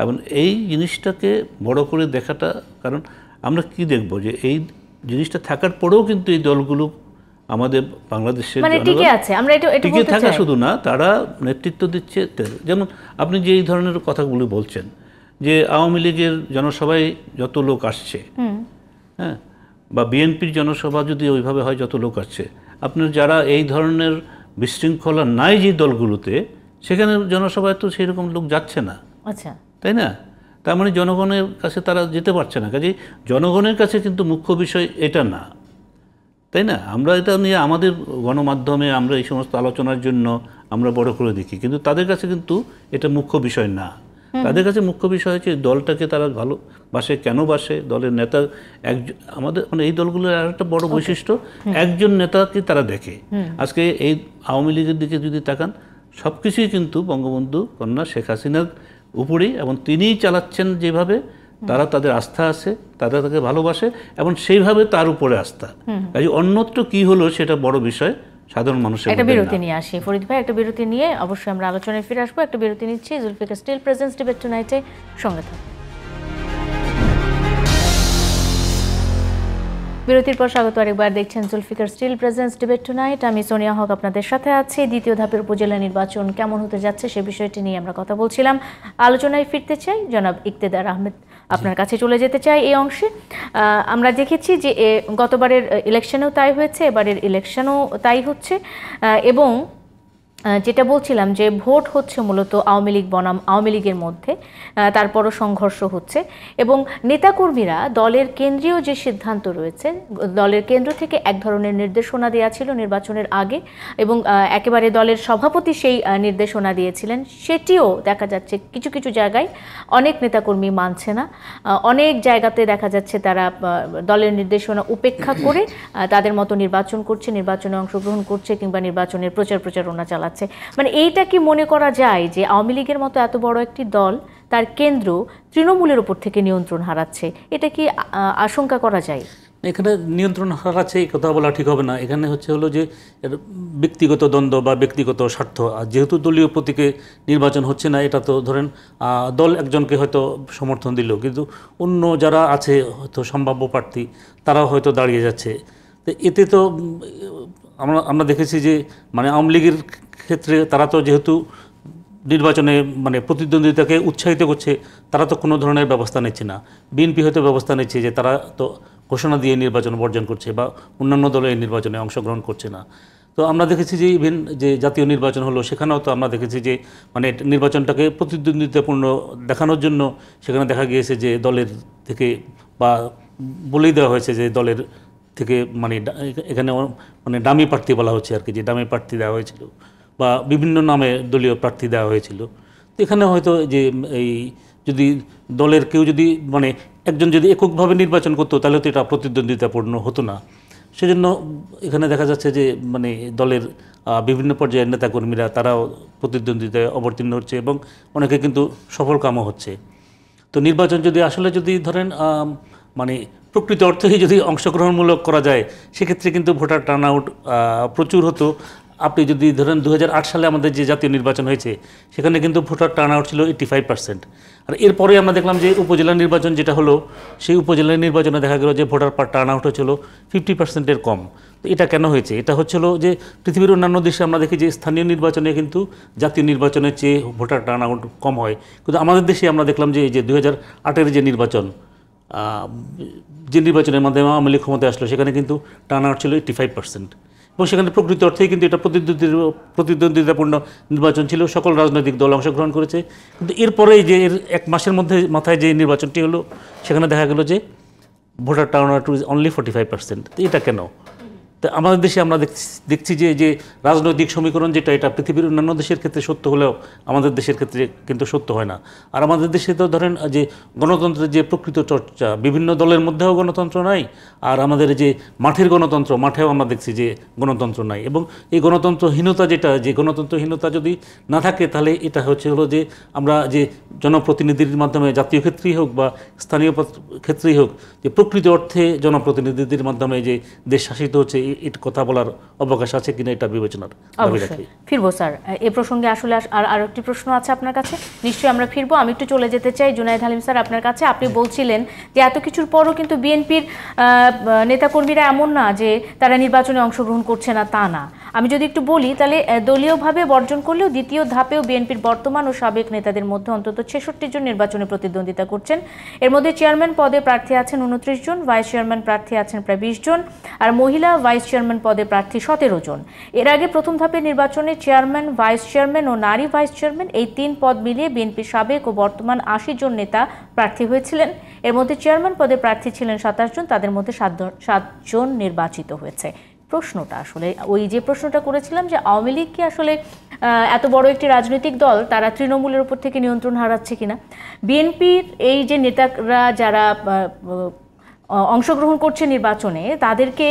এবং এই জিনিসটাকে বড় করে দেখাটা, কারণ আমরা কি দেখব যে এই জিনিসটা থাকার পরেও কিন্তু এই দলগুলো আমাদের বাংলাদেশের টিকে থাকা শুধু না, তারা নেতৃত্ব দিচ্ছে। যেমন আপনি যে এই ধরনের কথাগুলো বলছেন যে আওয়ামী লীগের জনসভায় যত লোক আসছে, হ্যাঁ, বা বিএনপির জনসভা যদি ওইভাবে হয় যত লোক আসছে, আপনার যারা এই ধরনের বিশৃঙ্খলা নাই যে দলগুলোতে, সেখানে জনসভায় তো সেই রকম লোক যাচ্ছে না, আচ্ছা, তাই না? তার মানে জনগণের কাছে তারা যেতে পারছে না। কাজেই জনগণের কাছে কিন্তু মুখ্য বিষয় এটা না, তাই না? আমরা এটা নিয়ে আমাদের গণমাধ্যমে আমরা এই সমস্ত আলোচনার জন্য আমরা বড় করে দেখি, কিন্তু তাদের কাছে কিন্তু এটা মুখ্য বিষয় না। তাদের কাছে মুখ্য বিষয় হচ্ছে দলটাকে তারা ভালোবাসে, কেন বাসে, দলের নেতা একজন, আমাদের মানে এই দলগুলোর আর একটা বড় বৈশিষ্ট্য, একজন নেতাকে তারা দেখে। আজকে এই আওয়ামী লীগের দিকে যদি তাকান, সব কিছুই কিন্তু বঙ্গবন্ধু কন্যা শেখ হাসিনার উপরেই, এবং তিনিই চালাচ্ছেন যেভাবে, তারা তাদের আস্থা আছে, তারা তাকে ভালোবাসে, এবং সেইভাবে তার উপরে আস্থা। কাজে অন্যত্র কি হলো সেটা বড় বিষয় সাধারণ মানুষের। একটা বিরতি নিয়ে আসি ফরিদ ভাই, একটা বিরতি নিয়ে অবশ্যই আমরা আলোচনায় ফিরে আসবো। একটা বিরতি নিচ্ছি। জুলফিকার স্টিল প্রেজেন্টস ডিবেট টুনাইটে সঙ্গে থাকুন। বিরতির পর স্বাগত আরেকবার, দেখছেন Zulfiqar steel presents debate tonight. আমি সোনিয়া হক আপনাদের সাথে আছি। দ্বিতীয় ধাপের উপজেলা নির্বাচন কেমন হতে যাচ্ছে সে বিষয়টি নিয়ে আমরা কথা বলছিলাম। আলোচনায় ফিরতে চাই, জনাব ইকতেদার আহমেদ আপনার কাছে চলে যেতে চাই এই অংশে। আমরা দেখেছি যে গতবারের ইলেকশনেও তাই হয়েছে, এবারের ইলেকশনও তাই হচ্ছে, এবং যেটা বলছিলাম যে ভোট হচ্ছে মূলত আওয়ামী লীগ বনাম আওয়ামী লীগের মধ্যে, তারপরও সংঘর্ষ হচ্ছে এবং নেতাকর্মীরা দলের কেন্দ্রীয় যে সিদ্ধান্ত রয়েছে, দলের কেন্দ্র থেকে এক ধরনের নির্দেশনা দেওয়া ছিল নির্বাচনের আগে এবং একেবারে দলের সভাপতি সেই নির্দেশনা দিয়েছিলেন, সেটিও দেখা যাচ্ছে কিছু কিছু জায়গায় অনেক নেতাকর্মী মানছে না। অনেক জায়গাতে দেখা যাচ্ছে তারা দলের নির্দেশনা উপেক্ষা করে তাদের মতো নির্বাচন করছে, নির্বাচনে অংশগ্রহণ করছে কিংবা নির্বাচনের প্রচারণা চালাচ্ছে। মানে এইটা কি মনে করা যায় যে আওয়ামী লীগের মতো এত বড় একটি দল তার কেন্দ্র তৃণমূলের উপর থেকে নিয়ন্ত্রণ হারাচ্ছে, এটা কি আশঙ্কা করা যায়? এখানে নিয়ন্ত্রণ হারাচ্ছে এই কথা বলা ঠিক হবে না। এখানে হলো যে ব্যক্তিগত দ্বন্দ্ব বা ব্যক্তিগত স্বার্থ। আর যেহেতু দলীয় প্রতীকে নির্বাচন হচ্ছে না, এটা তো ধরেন দল একজনকে হয়তো সমর্থন দিল, কিন্তু অন্য যারা আছে হয়তো সম্ভাব্য প্রার্থী তারাও হয়তো দাঁড়িয়ে যাচ্ছে। তো এতে তো আমরা দেখেছি যে মানে আওয়ামী লীগের ক্ষেত্রে তারা তো যেহেতু নির্বাচনে মানে প্রতিদ্বন্দ্বিতাকে উৎসাহিত করছে, তারা তো কোনো ধরনের ব্যবস্থা নিচ্ছে না। বিএনপি হয়তো ব্যবস্থা নিচ্ছে যে তারা তো ঘোষণা দিয়ে নির্বাচন বর্জন করছে বা অন্যান্য দলে এই নির্বাচনে অংশগ্রহণ করছে না। তো আমরা দেখেছি যে ইভেন যে জাতীয় নির্বাচন হলো, সেখানেও তো আমরা দেখেছি যে মানে নির্বাচনটাকে প্রতিদ্বন্দ্বিতাপূর্ণ দেখানোর জন্য সেখানে দেখা গিয়েছে যে দলের থেকে বা বলেই দেওয়া হয়েছে যে দলের থেকে মানে এখানে মানে ডামি প্রার্থী বলা হচ্ছে আর কি, যে ডামি প্রার্থী দেওয়া হয়েছিল বা বিভিন্ন নামে দলীয় প্রার্থী দেওয়া হয়েছিল। তো এখানে হয়তো যে এই যদি দলের কেউ যদি মানে একজন যদি এককভাবে নির্বাচন করতো তাহলে তো এটা প্রতিদ্বন্দ্বিতাপূর্ণ হতো না। সেজন্য এখানে দেখা যাচ্ছে যে মানে দলের বিভিন্ন পর্যায়ের নেতাকর্মীরা তারাও প্রতিদ্বন্দ্বিতায় অবতীর্ণ হচ্ছে এবং অনেকে কিন্তু সফল কামও হচ্ছে। তো নির্বাচন যদি আসলে যদি ধরেন মানে প্রকৃত অর্থেই যদি অংশগ্রহণমূলক করা যায়, সেক্ষেত্রে কিন্তু ভোটার টার্ন আউট প্রচুর হতো। আপনি যদি ধরেন 2008 সালে আমাদের যে জাতীয় নির্বাচন হয়েছে, সেখানে কিন্তু ভোটার টার্ন আউট ছিল 85%। আর এরপরে আমরা দেখলাম যে উপজেলা নির্বাচন যেটা হলো, সেই উপজেলা নির্বাচনে দেখা গেল যে ভোটার টার্ন আউট হচ্ছিল 50%-এর কম। তো এটা কেন হয়েছে? এটা হচ্ছিল যে পৃথিবীর অন্যান্য দেশে আমরা দেখি যে স্থানীয় নির্বাচনে কিন্তু জাতীয় নির্বাচনের চেয়ে ভোটার টার্ন আউট কম হয়, কিন্তু আমাদের দেশে আমরা দেখলাম যে এই যে 2008-এর যে নির্বাচন, যে নির্বাচনের মাধ্যমে আওয়ামী লীগ ক্ষমতায় আসলো, সেখানে কিন্তু টার্ন আউট ছিল 85%। এবং সেখানে প্রকৃত অর্থেই কিন্তু এটা প্রতিদ্বন্দ্বিতাপূর্ণ নির্বাচন ছিল, সকল রাজনৈতিক দল অংশগ্রহণ করেছে। কিন্তু এরপরেই যে এর এক মাসের মাথায় যে নির্বাচনটি হলো, সেখানে দেখা গেল যে voter turn out is only 45%। তো এটা কেন? তো আমাদের দেশে আমরা দেখছি যে রাজনৈতিক সমীকরণ যেটা, এটা পৃথিবীর অন্যান্য দেশের ক্ষেত্রে সত্য হলেও আমাদের দেশের ক্ষেত্রে কিন্তু সত্য হয় না। আর আমাদের দেশে তো ধরেন যে গণতন্ত্রের যে প্রকৃত চর্চা, বিভিন্ন দলের মধ্যেও গণতন্ত্র নাই, আর আমাদের যে মাঠের গণতন্ত্র, মাঠেও আমরা দেখছি যে গণতন্ত্র নাই। এবং এই গণতন্ত্রহীনতা যেটা, যে গণতন্ত্রহীনতা যদি না থাকে, তাহলে এটা হলো যে আমরা যে জনপ্রতিনিধির মাধ্যমে, জাতীয় ক্ষেত্রেই হোক বা স্থানীয় ক্ষেত্রেই হোক, যে প্রকৃত অর্থে জনপ্রতিনিধিদের মাধ্যমে যে দেশ শাসিত হচ্ছে, এটা কথা বলার অবকাশ আছে কিনা এটা বিবেচনার দাবি রাখি। ফিরবো স্যার এই প্রসঙ্গে, আসলে আর একটি প্রশ্ন আছে আপনার কাছে, নিশ্চয়ই আমরা ফিরবো। আমি একটু চলে যেতে চাই জুনায়েদ হালিম স্যার আপনার কাছে। আপনি বলছিলেন যে এত কিছুর পরও কিন্তু বিএনপির নেতাকর্মীরা এমন না যে তারা নির্বাচনে অংশগ্রহণ করছে না, তা না। আমি যদি একটু বলি, তাহলে দলীয়ভাবে বর্জন করলেও দ্বিতীয় ধাপেও বিএনপির বর্তমান ও সাবেক নেতাদের মধ্যে অন্তত 66 জন নির্বাচনে প্রতিদ্বন্দ্বিতা করছেন। এর মধ্যে চেয়ারম্যান পদে প্রার্থী আছেন 29 জন, ভাইস চেয়ারম্যান প্রার্থী আছেন প্রায় 20 জন, আর মহিলা ভাইস চেয়ারম্যান পদে প্রার্থী 17 জন। এর আগে প্রথম ধাপের নির্বাচনে চেয়ারম্যান, ভাইস চেয়ারম্যান ও নারী ভাইস চেয়ারম্যান, এই 3 পদ মিলিয়ে বিএনপির সাবেক ও বর্তমান 80 জন নেতা প্রার্থী হয়েছিলেন। এর মধ্যে চেয়ারম্যান পদে প্রার্থী ছিলেন 27 জন, তাদের মধ্যে 7 জন নির্বাচিত হয়েছে। প্রশ্নটা আসলে ওই যে প্রশ্নটা করেছিলাম যে আওয়ামী লীগ কি আসলে এত বড় একটি রাজনৈতিক দল, তারা তৃণমূলের উপর থেকে নিয়ন্ত্রণ হারাচ্ছে কিনা? বিএনপির এই যে নেতারা যারা অংশগ্রহণ করছে নির্বাচনে, তাদেরকে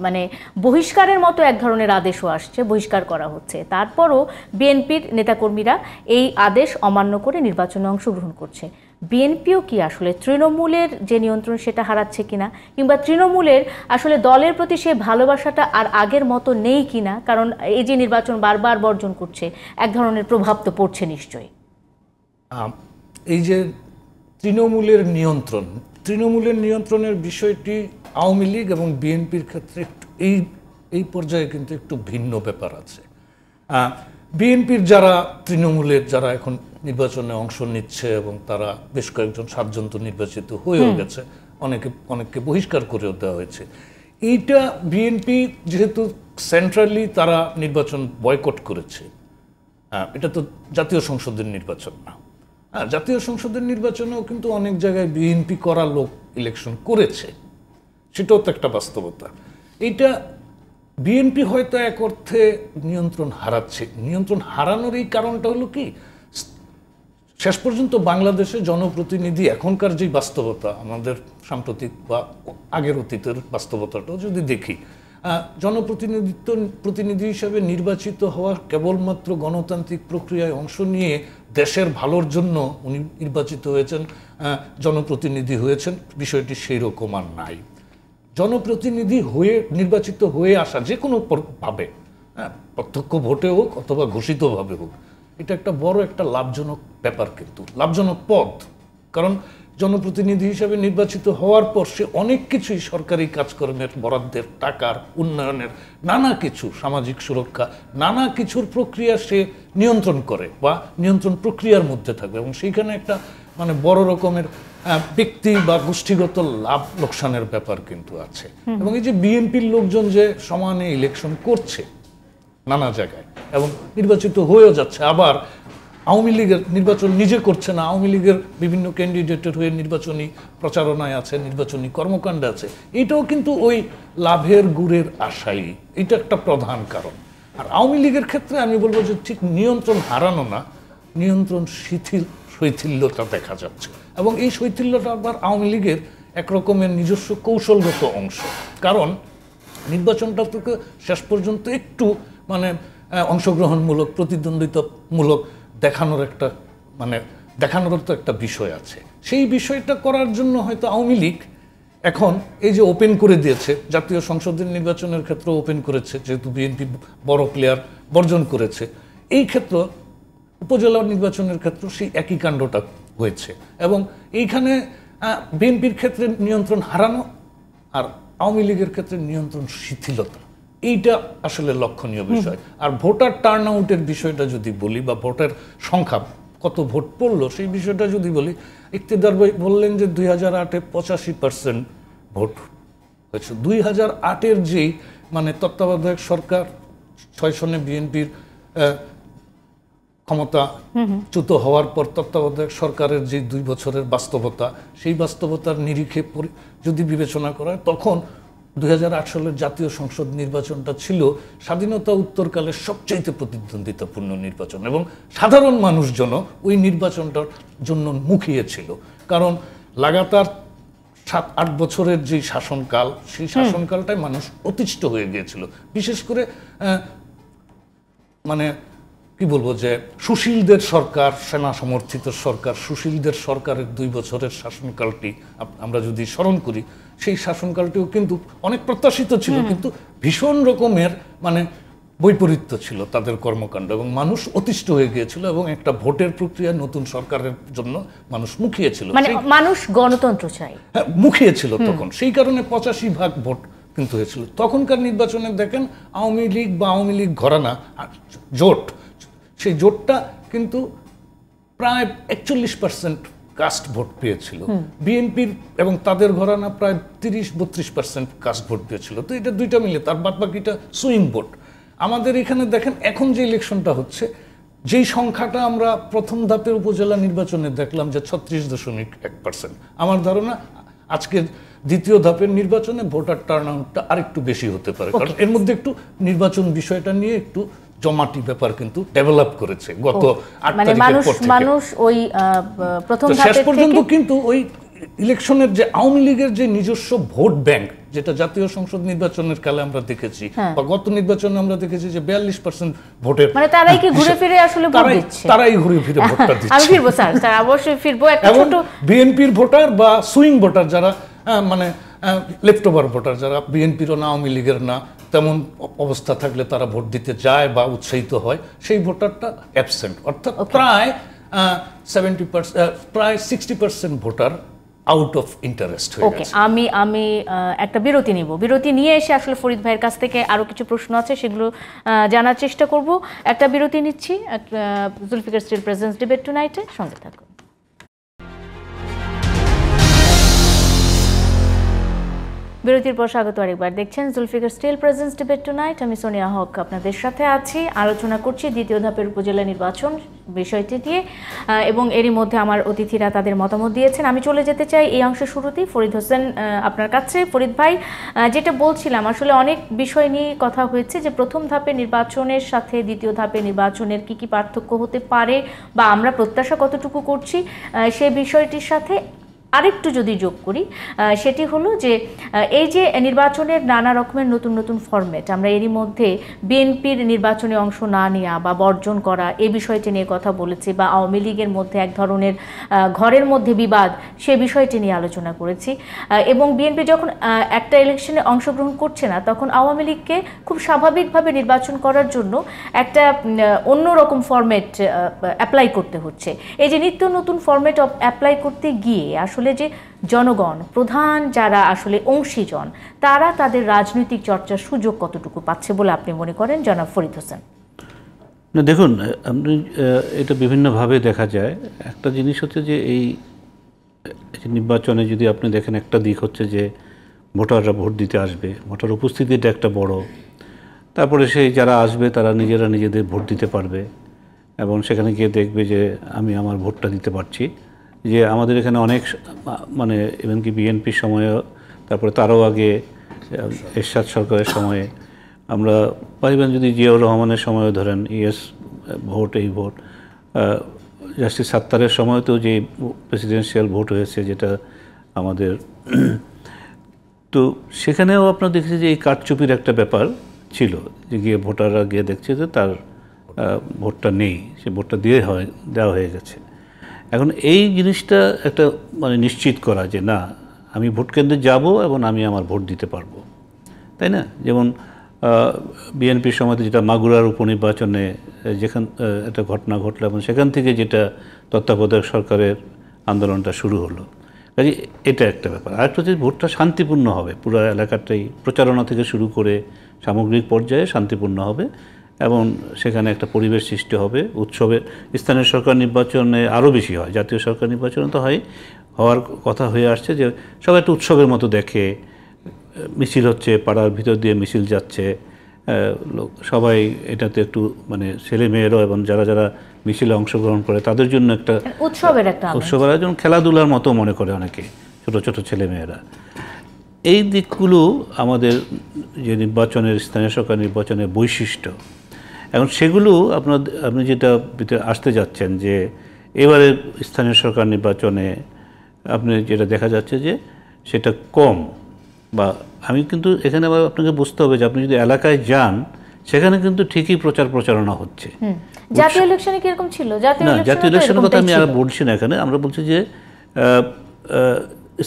মানে বহিষ্কারের মতো এক ধরনের আদেশও আসছে, বহিষ্কার করা হচ্ছে। তারপরও বিএনপির নেতাকর্মীরা এই আদেশ অমান্য করে নির্বাচনে অংশগ্রহণ করছে। বিএনপিও কি আসলে তৃণমূলের যে নিয়ন্ত্রণ সেটা হারাচ্ছে কিনা, কিংবা তৃণমূলের আসলে দলের প্রতি সে ভালোবাসাটা আর আগের মতো নেই কিনা? কারণ এই যে নির্বাচন বারবার বর্জন করছে, এক ধরনের প্রভাব তো পড়ছে নিশ্চয়ই। এই যে তৃণমূলের নিয়ন্ত্রণের বিষয়টি আওয়ামী লীগ এবং বিএনপির ক্ষেত্রে এই পর্যায়ে কিন্তু একটু ভিন্ন ব্যাপার আছে। বিএনপির যারা তৃণমূলের যারা এখন নির্বাচনে অংশ নিচ্ছে এবং তারা বেশ কয়েকজন 7 জন তো নির্বাচিত হয়েও গেছে, অনেককে বহিষ্কার করেও দেওয়া হয়েছে। এইটা বিএনপি যেহেতু সেন্ট্রালি তারা নির্বাচন বয়কট করেছে, এটা তো জাতীয় সংসদের নির্বাচন না। জাতীয় সংসদের নির্বাচনেও কিন্তু অনেক জায়গায় বিএনপি করা লোক ইলেকশন করেছে, সেটাও তো একটা বাস্তবতা। এইটা বিএনপি হয়তো এক অর্থে নিয়ন্ত্রণ হারাচ্ছে। নিয়ন্ত্রণ হারানোর এই কারণটা হলো কি, শেষ পর্যন্ত বাংলাদেশে জনপ্রতিনিধি এখনকার যে বাস্তবতা, আমাদের সাম্প্রতিক বা আগের অতীতের বাস্তবতাটাও যদি দেখি, প্রতিনিধি হিসেবে নির্বাচিত হওয়া কেবলমাত্র গণতান্ত্রিক প্রক্রিয়ায় অংশ নিয়ে দেশের ভালোর জন্য উনি নির্বাচিত হয়েছেন, জনপ্রতিনিধি হয়েছেন, বিষয়টি সেই রকম আর নাই। জনপ্রতিনিধি হয়ে নির্বাচিত হয়ে আসা যে কোনো ভাবে, প্রত্যক্ষ ভোটে হোক অথবা ঘোষিতভাবে হোক, এটা একটা বড় একটা লাভজনক ব্যাপার, কিন্তু লাভজনক পথ। কারণ জনপ্রতিনিধি হিসেবে নির্বাচিত হওয়ার পর সে অনেক কিছুই সরকারি কাজকর্মের, বরাদ্দের, টাকার, উন্নয়নের, নানা কিছু, সামাজিক সুরক্ষা, নানা কিছুর প্রক্রিয়া সে নিয়ন্ত্রণ করে বা নিয়ন্ত্রণ প্রক্রিয়ার মধ্যে থাকবে, এবং সেইখানে একটা মানে বড় রকমের ব্যক্তি বা গোষ্ঠীগত লাভ লোকসানের ব্যাপার কিন্তু আছে। এবং এই যে বিএনপির লোকজন যে সমানে ইলেকশন করছে নানা জায়গায় এবং নির্বাচিত হয়েও যাচ্ছে, আবার আওয়ামী লীগের নির্বাচন নিজে করছে না, আওয়ামী লীগের বিভিন্ন ক্যান্ডিডেটের হয়ে নির্বাচনী প্রচারণায় আছে, নির্বাচনী কর্মকাণ্ডে আছে, এটাও কিন্তু ওই লাভের গুড়ের আশাই, এটা একটা প্রধান কারণ। আর আওয়ামী লীগের ক্ষেত্রে আমি বলবো যে ঠিক নিয়ন্ত্রণ হারানো না, নিয়ন্ত্রণ শৈথিল্যতা দেখা যাচ্ছে, এবং এই শৈথিল্যটা আবার আওয়ামী লীগের একরকমের নিজস্ব কৌশলগত অংশ। কারণ নির্বাচনটা থেকে শেষ পর্যন্ত একটু মানে অংশগ্রহণমূলক, প্রতিদ্বন্দ্বিতামূলক দেখানোর একটা দেখানোর তো একটা বিষয় আছে। সেই বিষয়টা করার জন্য হয়তো আওয়ামী লীগ এখন এই যে ওপেন করে দিয়েছে, জাতীয় সংসদের নির্বাচনের ক্ষেত্রে ওপেন করেছে, যেহেতু বিএনপি বড় প্লেয়ার বর্জন করেছে, এই ক্ষেত্র উপজেলা নির্বাচনের ক্ষেত্রে সেই একই কাণ্ডটা হয়েছে। এবং এইখানে বিএনপির ক্ষেত্রে নিয়ন্ত্রণ হারানো আর আওয়ামী লীগের ক্ষেত্রে নিয়ন্ত্রণ শিথিলতা, এইটা আসলে লক্ষণীয় বিষয়। আর ভোটার টার্ন আউটের বিষয়টা যদি বলি, বা ভোটের সংখ্যা কত ভোট পড়লো সেই বিষয়টা যদি বলি, ইকতেদার ভাই বললেন যে 2008-এ 85% ভোট হয়েছে। 2008-এর যেই তত্ত্বাবধায়ক সরকার 6 সনে বিএনপির ক্ষমতাচ্যুত হওয়ার পর তত্ত্বাবধায়ক সরকারের যে 2 বছরের বাস্তবতা, সেই বাস্তবতার নিরিখে যদি বিবেচনা করা হয়, তখন 2008 সালের জাতীয় সংসদ নির্বাচনটা ছিল স্বাধীনতা উত্তরকালের সবচাইতে প্রতিদ্বন্দ্বিতাপূর্ণ নির্বাচন, এবং সাধারণ মানুষজন ওই নির্বাচনটার জন্য মুখিয়ে ছিল। কারণ লাগাতার 7-8 বছরের যে শাসনকাল, সেই শাসনকালটায় মানুষ অতিষ্ঠ হয়ে গিয়েছিল। বিশেষ করে কি বলবো, যে সুশীলদের সরকার, সেনা সমর্থিত সরকার, সুশীলদের সরকারের 2 বছরের শাসনকালটি আমরা যদি স্মরণ করি, সেই শাসনকালটিও কিন্তু অনেক প্রত্যাশিত ছিল, কিন্তু ভীষণ রকমের বৈপরীত্য ছিল তাদের কর্মকাণ্ড, এবং মানুষ অতিষ্ঠ হয়ে গিয়েছিল, এবং একটা ভোটের প্রক্রিয়া নতুন সরকারের জন্য মানুষ মুখিয়েছিল, মানুষ গণতন্ত্র চাই, মুখিয়েছিল তখন। সেই কারণে 85% ভোট কিন্তু হয়েছিল। তখনকার নির্বাচনে দেখেন আওয়ামী লীগ বা আওয়ামী লীগ ঘরানা জোট, সেই জোটটা কিন্তু প্রায় 41% কাস্ট ভোট পেয়েছিল। বিএনপির এবং তাদের ঘরানা প্রায় 30-32% কাস্ট ভোট পেয়েছিল। তো এটা দুইটা মিলে, তার বাদ বাকিটা সুইং ভোট। আমাদের এখানে দেখেন এখন যে ইলেকশনটা হচ্ছে, যেই সংখ্যাটা আমরা প্রথম ধাপের উপজেলা নির্বাচনে দেখলাম যে 36.1%, আমার ধারণা আজকের দ্বিতীয় ধাপের নির্বাচনে ভোটার টার্নআউটটা আরেকটু বেশি হতে পারে, কারণ এর মধ্যে একটু নির্বাচন বিষয়টা নিয়ে একটু জমাটি ব্যাপার কিন্তু ডেভেলপ করেছে গত 8 তারিখের পর থেকে। মানুষ ওই প্রথম ধাপের শেষ পর্যন্ত কিন্তু ওই ইলেকশনের যে আওয়ামী লীগের যে নিজস্ব ভোট ব্যাংক, যেটা জাতীয় সংসদ নির্বাচনের কালে আমরা দেখেছি, বা গত নির্বাচনে আমরা দেখেছি যে 42% ভোটের, তারাই কি ঘুরে ফিরে আসলে ভোট দিচ্ছে, তারাই ঘুরে ফিরে ভোটটা দিচ্ছে। আমি ফিরবো স্যার, অবশ্যই ফিরবো। একটা ছোট বিএনপির ভোটার বা সুইং ভোটার যারা লেফট ওভার ভোটার, যারা বিএনপিরও না আওয়ামী লীগের না, তেমন অবস্থা থাকলে তারা ভোট দিতে যায় বা উৎসাহিত হয়, সেই ভোটারটা অ্যাবসেন্ট, অর্থাৎ প্রায় 60% ভোটার আউট অফ ইন্টারেস্ট হয়ে গেছে। আমি একটা বিরতি নিব, বিরতি নিয়ে এসে আসলে ফরিদ ভাইয়ের কাছ থেকে আরো কিছু প্রশ্ন আছে, সেগুলো জানার চেষ্টা করব। একটা বিরতি নিচ্ছি, জুলফিকার স্টিল প্রেজেন্স ডিবেট টুনাইটে সঙ্গে থাকুন। বিরতির পর স্বাগত আরেকবার। দেখছেন Zulfiqar steel presents debate tonight. আমি সোনিয়া হক আপনাদের সাথে আছি, আলোচনা করছি দ্বিতীয় ধাপের উপজেলা নির্বাচন বিষয়টি দিয়ে, এবং এরই মধ্যে আমার অতিথিরা তাদের মতামত দিয়েছেন। আমি চলে যেতে চাই এই অংশের শুরুতেই ফরিদ হোসেন আপনার কাছে। ফরিদ ভাই, যেটা বলছিলাম, আসলে অনেক বিষয় নিয়ে কথা হয়েছে যে প্রথম ধাপের নির্বাচনের সাথে দ্বিতীয় ধাপের নির্বাচনের কি পার্থক্য হতে পারে বা আমরা প্রত্যাশা কতটুকু করছি, সে বিষয়টির সাথে আরেকটু যদি যোগ করি, সেটি হলো যে এই যে নির্বাচনের নানা রকমের নতুন নতুন ফরম্যাট, আমরা এরই মধ্যে বিএনপির নির্বাচনে অংশ না নেওয়া বা বর্জন করা এই বিষয়টি নিয়ে কথা বলেছি, বা আওয়ামী লীগের মধ্যে এক ধরনের ঘরের মধ্যে বিবাদ, সে বিষয়টি নিয়ে আলোচনা করেছি। এবং বিএনপি যখন একটা ইলেকশনে অংশগ্রহণ করছে না, তখন আওয়ামী লীগকে খুব স্বাভাবিকভাবে নির্বাচন করার জন্য একটা অন্যরকম ফরম্যাট অ্যাপ্লাই করতে হচ্ছে। এই যে নিত্য নতুন ফরম্যাট অ্যাপ্লাই করতে গিয়ে আসলে যে জনগণ, প্রধান যারা আসলে অংশীজন, তারা তাদের রাজনৈতিক চর্চার সুযোগ কতটুকু পাচ্ছে বলে আপনি মনে করেন, জনাব ফরিদ হোসেন? না, দেখুন, আপনি এটা বিভিন্নভাবে দেখা যায়। একটা জিনিস হচ্ছে যে এই নির্বাচনে যদি আপনি দেখেন, একটা দিক হচ্ছে যে ভোটাররা ভোট দিতে আসবে, ভোটার উপস্থিতিটা একটা বড়। তারপরে সেই যারা আসবে তারা নিজেরা নিজেদের ভোট দিতে পারবে এবং সেখানে গিয়ে দেখবে যে আমি আমার ভোটটা দিতে পারছি। যে আমাদের এখানে অনেক মানে এমনকি বিএনপির সময়ও, তারপরে তারও আগে এরশাদ সরকারের সময়ে, আমরা পারিবেন যদি জিয়াউর রহমানের সময়ও ধরেন, ইয়েস ভোট, এই ভোট, জাস্টিস সাত্তারের সময়তেও যে প্রেসিডেন্সিয়াল ভোট হয়েছে যেটা আমাদের, তো সেখানেও আপনার দেখেছি যে এই কারচুপির একটা ব্যাপার ছিল, যে গিয়ে ভোটাররা গিয়ে দেখছে যে তার ভোটটা নেই, সে ভোটটা দেওয়া হয়ে গেছে। এখন এই জিনিসটা একটা মানে নিশ্চিত করা যে না, আমি ভোট কেন্দ্রে যাব এবং আমি আমার ভোট দিতে পারবো, তাই না? যেমন বিএনপির সময়তে যেটা মাগুরার উপনির্বাচনে যেখান একটা ঘটনা ঘটলো এবং সেখান থেকে যেটা তত্ত্বাবধায়ক সরকারের আন্দোলনটা শুরু হলো, কাজে এটা একটা ব্যাপার। আরেকটা হচ্ছে ভোটটা শান্তিপূর্ণ হবে, পুরো এলাকাটাই প্রচারণা থেকে শুরু করে সামগ্রিক পর্যায়ে শান্তিপূর্ণ হবে এবং সেখানে একটা পরিবেশ সৃষ্টি হবে। উৎসবের স্থানীয় সরকার নির্বাচনে আরও বেশি হয়, জাতীয় সরকার নির্বাচনে তো হওয়ার কথা হয়ে আসছে যে সবাই একটা উৎসবের মতো দেখে, মিছিল হচ্ছে, পাড়ার ভিতর দিয়ে মিছিল যাচ্ছে, সবাই এটাতে একটু মানে ছেলে মেয়েরাও এবং যারা যারা মিছিলে অংশগ্রহণ করে তাদের জন্য একটা উৎসবের আয়োজন, খেলাধুলার মতো মনে করে অনেকে, ছোট ছোট ছেলে মেয়েরা। এই দিকগুলো আমাদের যে নির্বাচনের, স্থানীয় সরকার নির্বাচনের বৈশিষ্ট্য। এখন সেগুলো আপনি যেটা আসতে যাচ্ছেন যে এবারে স্থানীয় সরকার নির্বাচনে আপনি যেটা দেখা যাচ্ছে যে সেটা কম, বা আমি কিন্তু এখানে আবার আপনাকে বুঝতে হবে যে আপনি যদি এলাকায় যান সেখানে কিন্তু ঠিকই প্রচারণা হচ্ছে। জাতীয় ইলেকশনে কিরকম ছিল? জাতীয় ইলেকশনের কথা আমি আর বলছি না, এখানে আমরা বলছি যে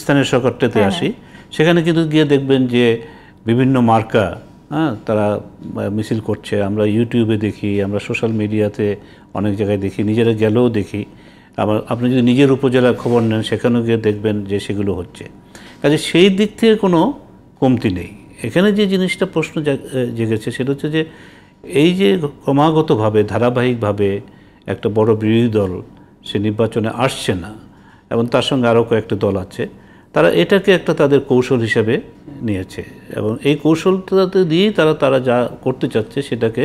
স্থানীয় সরকারটাতে আসি, সেখানে কিন্তু গিয়ে দেখবেন যে বিভিন্ন মার্কা, তারা মিছিল করছে। আমরা ইউটিউবে দেখি, আমরা সোশ্যাল মিডিয়াতে অনেক জায়গায় দেখি, নিজেরা গেলেও দেখি। আবার আপনি যদি নিজের উপজেলার খবর নেন সেখানেও গিয়ে দেখবেন যে সেগুলো হচ্ছে। কাজে সেই দিক থেকে কোনো কমতি নেই। এখানে যে জিনিসটা প্রশ্ন জেগেছে সেটা হচ্ছে যে এই যে ক্রমাগতভাবে ধারাবাহিকভাবে একটা বড় বিরোধী দল সে নির্বাচনে আসছে না এবং তার সঙ্গে আরও কয়েকটা দল আছে, তারা এটাকে একটা তাদের কৌশল হিসেবে নিয়েছে এবং এই কৌশলটাতে দিয়েই তারা যা করতে চাচ্ছে সেটাকে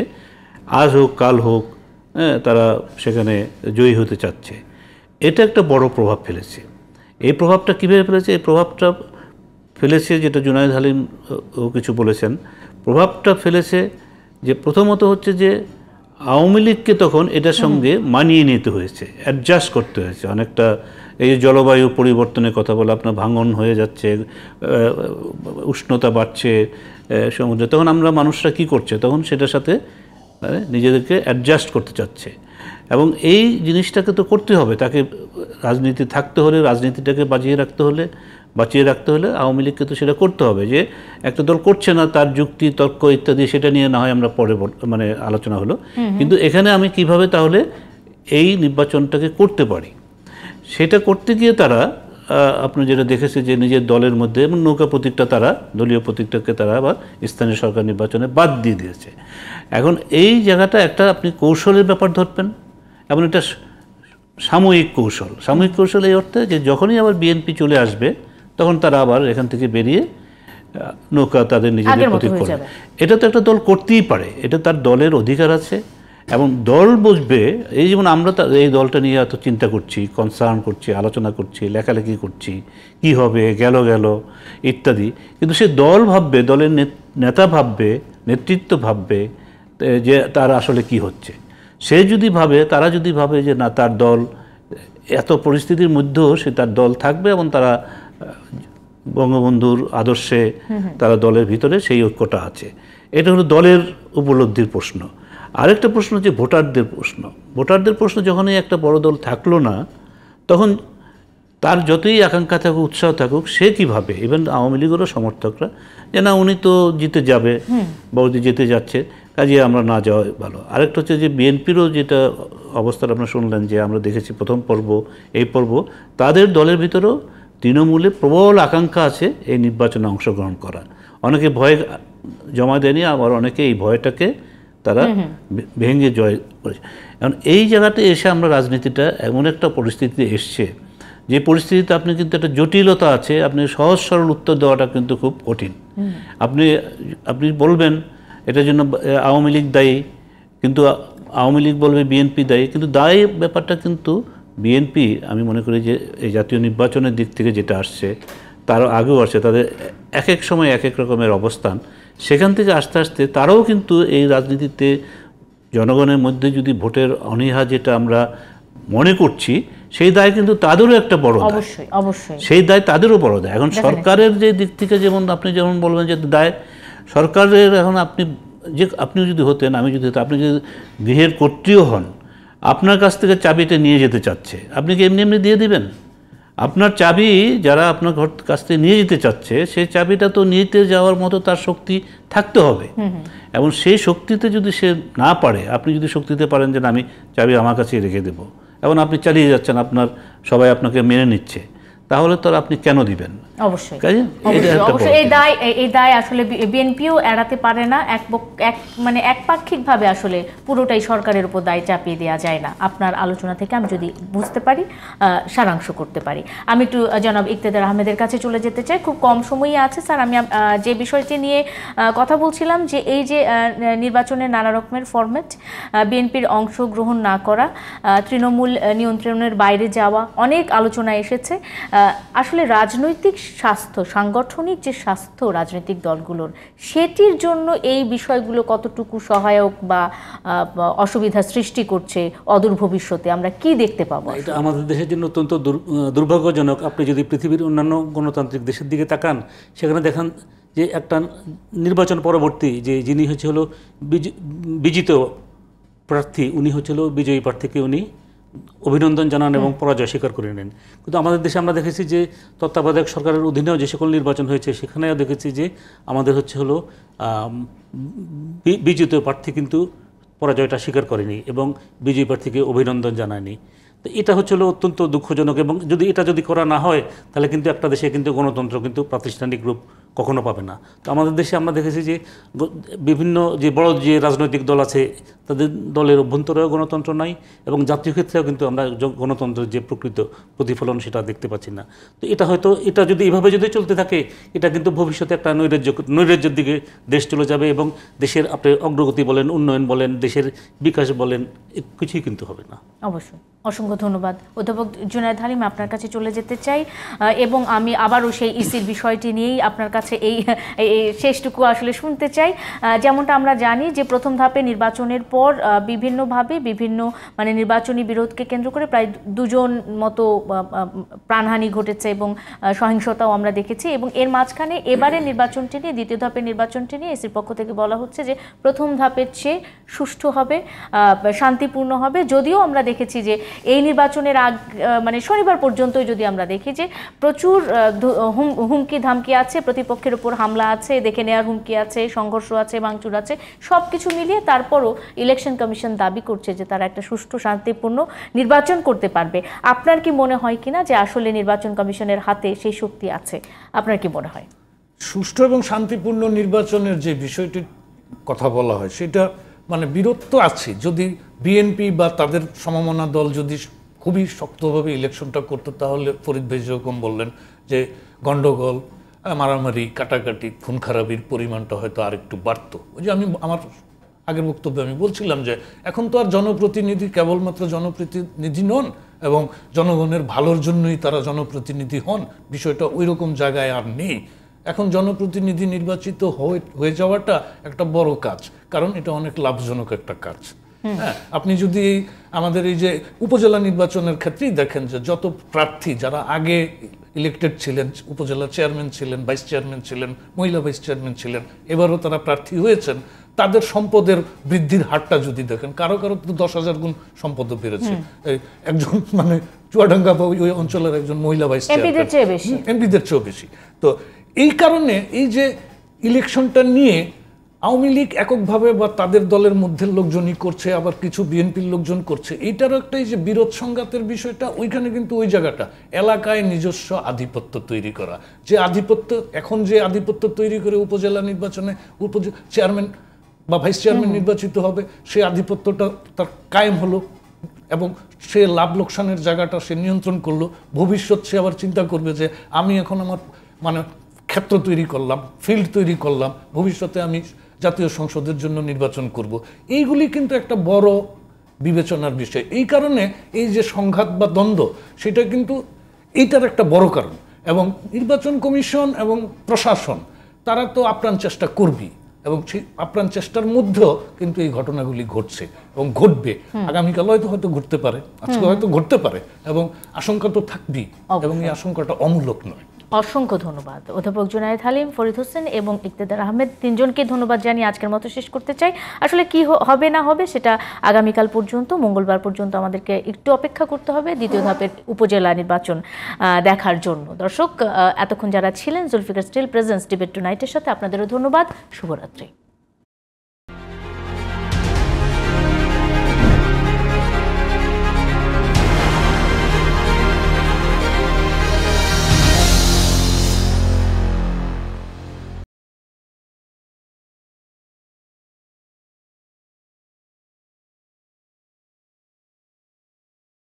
আজ হোক কাল হোক তারা সেখানে জয়ী হতে চাচ্ছে। এটা একটা বড় প্রভাব ফেলেছে। এই প্রভাবটা কীভাবে ফেলেছে? এই প্রভাবটা ফেলেছে, যেটা জুনায়েদ হালিম ও কিছু বলেছেন, প্রভাবটা ফেলেছে যে প্রথমত হচ্ছে যে আওয়ামী লীগকে তখন এটার সঙ্গে মানিয়ে নিতে হয়েছে, অ্যাডজাস্ট করতে হয়েছে অনেকটা। এই যে জলবায়ু পরিবর্তনের কথা বলে আপনার ভাঙন হয়ে যাচ্ছে, উষ্ণতা বাড়ছে সমুদ্রে, তখন আমরা মানুষরা কি করছে, তখন সেটার সাথে নিজেদেরকে অ্যাডজাস্ট করতে চাচ্ছে এবং এই জিনিসটাকে তো করতে হবে। তাকে রাজনীতি থাকতে হলে, রাজনীতিটাকে বাঁচিয়ে রাখতে হলে আওয়ামী লীগকে তো সেটা করতে হবে। যে একটা দল করছে না, তার যুক্তি তর্ক ইত্যাদি সেটা নিয়ে না হয় আমরা পরে মানে আলোচনা হলো, কিন্তু এখানে আমি কিভাবে তাহলে এই নির্বাচনটাকে করতে পারি, সেটা করতে গিয়ে তারা আপনি যেটা দেখেছে যে নিজের দলের মধ্যে এবং নৌকা প্রতীকটা, তারা দলীয় প্রতীকটাকে তারা আবার স্থানীয় সরকার নির্বাচনে বাদ দিয়ে দিয়েছে। এখন এই জায়গাটা একটা আপনি কৌশলের ব্যাপার ধরবেন এবং এটা সাময়িক কৌশল এই অর্থে যে যখনই আবার বিএনপি চলে আসবে তখন তারা আবার এখান থেকে বেরিয়ে নৌকা তাদের নিজেদের আগের মতো প্রতীক হয়ে করে। যাবে। এটা তো একটা দল করতেই পারে, এটা তার দলের অধিকার আছে এবং দল বুঝবে। এই যেমন আমরা এই দলটা নিয়ে এত চিন্তা করছি, কনসার্ন করছি, আলোচনা করছি, লেখালেখি করছি, কি হবে, গেল ইত্যাদি, কিন্তু সে দল ভাববে, দলের নেতা ভাববে, নেতৃত্ব ভাববে যে তার আসলে কি হচ্ছে। সে যদি ভাবে, তারা যদি ভাবে যে না, তার দল এত পরিস্থিতির মধ্যেও সে তার দল থাকবে এবং তারা বঙ্গবন্ধুর আদর্শে তারা দলের ভিতরে সেই ঐক্যটা আছে, এটা হলো দলের উপলব্ধির প্রশ্ন। আরেকটা প্রশ্ন হচ্ছে ভোটারদের প্রশ্ন। ভোটারদের প্রশ্ন যখনই একটা বড় দল থাকলো না, তখন তার যতই আকাঙ্ক্ষা থাকুক, উৎসাহ থাকুক, সে কীভাবে, ইভেন আওয়ামী লীগেরও সমর্থকরা, যে না উনি তো জিতে যাবে বা উনি জিতে যাচ্ছে, কাজে আমরা না যাওয়া ভালো। আরেকটা হচ্ছে যে বিএনপিরও যেটা অবস্থাটা আপনারা শুনলেন, যে আমরা দেখেছি প্রথম পর্ব, এই পর্ব, তাদের দলের ভিতরেও তৃণমূলে প্রবল আকাঙ্ক্ষা আছে এই নির্বাচনে অংশগ্রহণ করা। অনেকে ভয় জমা দেয়নি, আবার অনেকে এই ভয়টাকে তারা ভেঙে জয় করেছে। এখন এই জায়গাতে এসে আমরা রাজনীতিটা এমন একটা পরিস্থিতিতে এসছে, যে পরিস্থিতিতে আপনি কিন্তু একটা জটিলতা আছে, আপনি সহজ সরল উত্তর দেওয়াটা কিন্তু খুব কঠিন। আপনি বলবেন এটার জন্য আওয়ামী লীগ দায়ী, কিন্তু আওয়ামী লীগ বলবে বিএনপি দায়ী, কিন্তু দায়ী ব্যাপারটা কিন্তু বিএনপি, আমি মনে করি যে এই জাতীয় নির্বাচনের দিক থেকে যেটা আসছে, তার আগেও আসছে, তাদের এক এক সময় এক এক রকমের অবস্থান, সেখান থেকে আস্তে আস্তে তারাও কিন্তু এই রাজনীতিতে জনগণের মধ্যে যদি ভোটের অনীহা যেটা আমরা মনে করছি, সেই দায় কিন্তু তাদেরও একটা বড় দায়। অবশ্যই অবশ্যই সেই দায় তাদেরও বড় দায়। এখন সরকারের যে দিক থেকে, যেমন আপনি যেমন বলবেন যে দায় সরকারের, এখন আপনি যদি হতেন, আমি যদি হতাম, আপনি যদি গৃহের কর্ত্রীও হন, আপনার কাছ থেকে চাবিটা নিয়ে যেতে চাচ্ছে, আপনি কি এমনি এমনি দিয়ে দিবেন? আপনার চাবি যারা আপনার ঘর কাছ থেকে নিয়ে যেতে চাচ্ছে, সেই চাবিটা তো নিতে যাওয়ার মতো তার শক্তি থাকতে হবে। এবং সেই শক্তিতে যদি সে না পারে, আপনি যদি শক্তিতে পারেন যে আমি চাবি আমার কাছেই রেখে দেবো, এবং আপনি চালিয়ে যাচ্ছেন, আপনার সবাই আপনাকে মেনে নিচ্ছে, তাহলে তো আর আপনি কেন দিবেন? অবশ্যই অবশ্যই এই দায় আসলে বিএনপিও এড়াতে পারে না। মানে একপাক্ষিকভাবে আসলে পুরোটাই সরকারের উপর দায় চাপিয়ে দেওয়া যায় না। আপনার আলোচনা থেকে আমি যদি বুঝতে পারি, সারাংশ করতে পারি। আমি একটু জনাব ইকতেদার আহমেদের কাছে চলে যেতে চাই, খুব কম সময়ই আছে স্যার। আমি যে বিষয়টি নিয়ে কথা বলছিলাম, যে এই যে নির্বাচনের নানা রকমের ফরম্যাট, বিএনপির অংশগ্রহণ না করা, তৃণমূল নিয়ন্ত্রণের বাইরে যাওয়া, অনেক আলোচনা এসেছে। আসলে রাজনৈতিক স্বাস্থ্য, সাংগঠনিক যে স্বাস্থ্য রাজনৈতিক দলগুলোর, সেটির জন্য এই বিষয়গুলো কতটুকু সহায়ক বা অসুবিধা সৃষ্টি করছে অদূর ভবিষ্যতে, আমরা কি দেখতে পাবো? এটা আমাদের দেশের জন্য অত্যন্ত দুর্ভাগ্যজনক। আপনি যদি পৃথিবীর অন্যান্য গণতান্ত্রিক দেশের দিকে তাকান, সেখানে দেখান যে একটা নির্বাচন পরবর্তী যিনি হলো বিজিত প্রার্থী, উনি হলো বিজয়ী প্রার্থীকে উনি অভিনন্দন জানান এবং পরাজয় স্বীকার করে নেন। কিন্তু আমাদের দেশে আমরা দেখেছি যে তত্ত্বাবধায়ক সরকারের অধীনেও যে সকল নির্বাচন হয়েছে, সেখানেও দেখেছি যে আমাদের হলো বিজিত প্রার্থী কিন্তু পরাজয়টা স্বীকার করেনি এবং বিজয়ী প্রার্থীকে অভিনন্দন জানায়নি। তো এটা হলো অত্যন্ত দুঃখজনক। এবং এটা যদি করা না হয়, তাহলে কিন্তু একটা দেশে কিন্তু গণতন্ত্র কিন্তু প্রাতিষ্ঠানিক রূপ কখনো পাবে না। তো আমাদের দেশে আমরা দেখেছি যে বিভিন্ন যে বড় যে রাজনৈতিক দল আছে, তাদের দলের অভ্যন্তরেও গণতন্ত্র নাই, এবং জাতীয় ক্ষেত্রেও কিন্তু আমরা গণতন্ত্রের যে প্রকৃত প্রতিফলন সেটা দেখতে পাচ্ছি না। তো এটা যদি এভাবে যদি চলতে থাকে, এটা কিন্তু ভবিষ্যতে একটা নৈরাজ্যের দিকে দেশ চলে যাবে, এবং দেশের আপনি অগ্রগতি বলেন, উন্নয়ন বলেন, দেশের বিকাশ বলেন, কিছুই কিন্তু হবে না। অবশ্যই। অসংখ্য ধন্যবাদ। অধ্যাপক জুনায়েদ হালিম, আপনার কাছে চলে যেতে চাই, এবং আমি আবারও সেই ইসির বিষয়টি নিয়েই আপনার কাছে এই শেষটুকু আসলে শুনতে চাই। যেমনটা আমরা জানি যে প্রথম ধাপে নির্বাচনের পর বিভিন্নভাবে মানে নির্বাচনী বিরোধকে কেন্দ্র করে প্রায় 2 জন মতো প্রাণহানি ঘটেছে এবং সহিংসতাও আমরা দেখেছি। এবং এর মাঝখানে এবারে নির্বাচনটি নিয়ে, দ্বিতীয় ধাপের নির্বাচনটি নিয়ে ইসির পক্ষ থেকে বলা হচ্ছে যে প্রথম ধাপের চেয়ে সুষ্ঠু হবে, শান্তিপূর্ণ হবে। যদিও আমরা দেখেছি যে এই নির্বাচনের মানে শনিবার পর্যন্তই যদি আমরা দেখি যে প্রচুর হুমকি ধামকি আছে, প্রতিপক্ষের উপর হামলা আছে, দেখে নেওয়ার হুমকি আছে, সংঘর্ষ আছে, ভাঙচুর আছে, সব কিছু মিলিয়ে তারপরও ইলেকশন কমিশন দাবি করছে যে তারা একটা সুষ্ঠু শান্তিপূর্ণ নির্বাচন করতে পারবে। আপনার কি মনে হয় কিনা যে আসলে নির্বাচন কমিশনের হাতে সেই শক্তি আছে? আপনার কি মনে হয়? সুষ্ঠু এবং শান্তিপূর্ণ নির্বাচনের যে বিষয়টির কথা বলা হয়, সেটা মানে বিরক্ত আছে। যদি বিএনপি বা তাদের সমমনা দল যদি খুবই শক্তভাবে ইলেকশনটা করতো, তাহলে ফরিদ ভাই যেরকম বললেন যে গন্ডগোল মারামারি কাটাকাটি খুন খারাপির পরিমাণটা হয়তো আরেকটু বাড়তো। ওই যে আমি আমার আগের বক্তব্যে আমি বলছিলাম যে এখন তো আর জনপ্রতিনিধি কেবলমাত্র জনপ্রতিনিধি নন এবং জনগণের ভালোর জন্যই তারা জনপ্রতিনিধি হন, বিষয়টা ওই রকম জায়গায় আর নেই। এখন জনপ্রতিনিধি নির্বাচিত হয়ে যাওয়াটা একটা বড় কাজ, কারণ এটা অনেক লাভজনক একটা কাজ। হ্যাঁ, আপনি যদি আমাদের এই যে উপজেলা নির্বাচনের ক্ষেত্রেই দেখেন যে যত প্রার্থী যারা আগে ইলেক্টেড ছিলেন, উপজেলা চেয়ারম্যান ছিলেন, ভাইস চেয়ারম্যান ছিলেন, মহিলা ভাইস চেয়ারম্যান ছিলেন, এবারও তারা প্রার্থী হয়েছেন, তাদের সম্পদের বৃদ্ধির হারটা যদি দেখেন, কারো কারো তো 10,000 গুণ সম্পদও বেড়েছে। একজন মানে চুয়াডাঙ্গা বা ওই অঞ্চলের একজন মহিলা ভাইস চেয়ারম্যান এমপিদের চেয়েও বেশি। তো এই কারণে এই যে ইলেকশনটা নিয়ে আওয়ামী লীগ এককভাবে বা তাদের দলের মধ্যে লোকজনই করছে, আবার কিছু বিএনপির লোকজন করছে, এইটারও একটা এই যে বিরোধ সংঘাতের বিষয়টা, ওইখানে কিন্তু ওই জায়গাটা এলাকায় নিজস্ব আধিপত্য তৈরি করা, যে আধিপত্য এখন যে আধিপত্য তৈরি করে উপজেলা নির্বাচনে চেয়ারম্যান বা ভাইস চেয়ারম্যান নির্বাচিত হবে, সেই আধিপত্যটা তার কায়েম হলো এবং সে লাভ লোকসানের জায়গাটা সে নিয়ন্ত্রণ করলো। ভবিষ্যৎ সে আবার চিন্তা করবে যে আমি এখন আমার মানে ক্ষেত্র তৈরি করলাম, ফিল্ড তৈরি করলাম, ভবিষ্যতে আমি জাতীয় সংসদের জন্য নির্বাচন করব। এইগুলি কিন্তু একটা বড় বিবেচনার বিষয়। এই কারণে এই যে সংঘাত বা দ্বন্দ্ব, সেটা কিন্তু এইটার একটা বড় কারণ। এবং নির্বাচন কমিশন এবং প্রশাসন তারা তো আপ্রাণ চেষ্টা করবেই, এবং সেই আপ্রাণ চেষ্টার মধ্যেও কিন্তু এই ঘটনাগুলি ঘটছে এবং ঘটবে। আগামীকাল হয়তো ঘটতে পারে, আজকে হয়তো ঘটতে পারে, এবং আশঙ্কা তো থাকবেই, এবং এই আশঙ্কাটা অমূলক নয়। অসংখ্য ধন্যবাদ অধ্যাপক জুনায়েদ হালিম, ফরিদ হোসেন এবং ইকতেদার আহমেদ, তিনজনকে ধন্যবাদ জানিয়ে আজকের মতো শেষ করতে চাই। আসলে কি হবে না হবে সেটা আগামীকাল পর্যন্ত, মঙ্গলবার পর্যন্ত আমাদেরকে একটু অপেক্ষা করতে হবে দ্বিতীয় ধাপের উপজেলা নির্বাচন দেখার জন্য। দর্শক, এতক্ষণ যারা ছিলেন জুলফিকার স্টিল প্রেজেন্স ডিবেট টুনাইটের সাথে, আপনাদেরও ধন্যবাদ। শুভরাত্রি।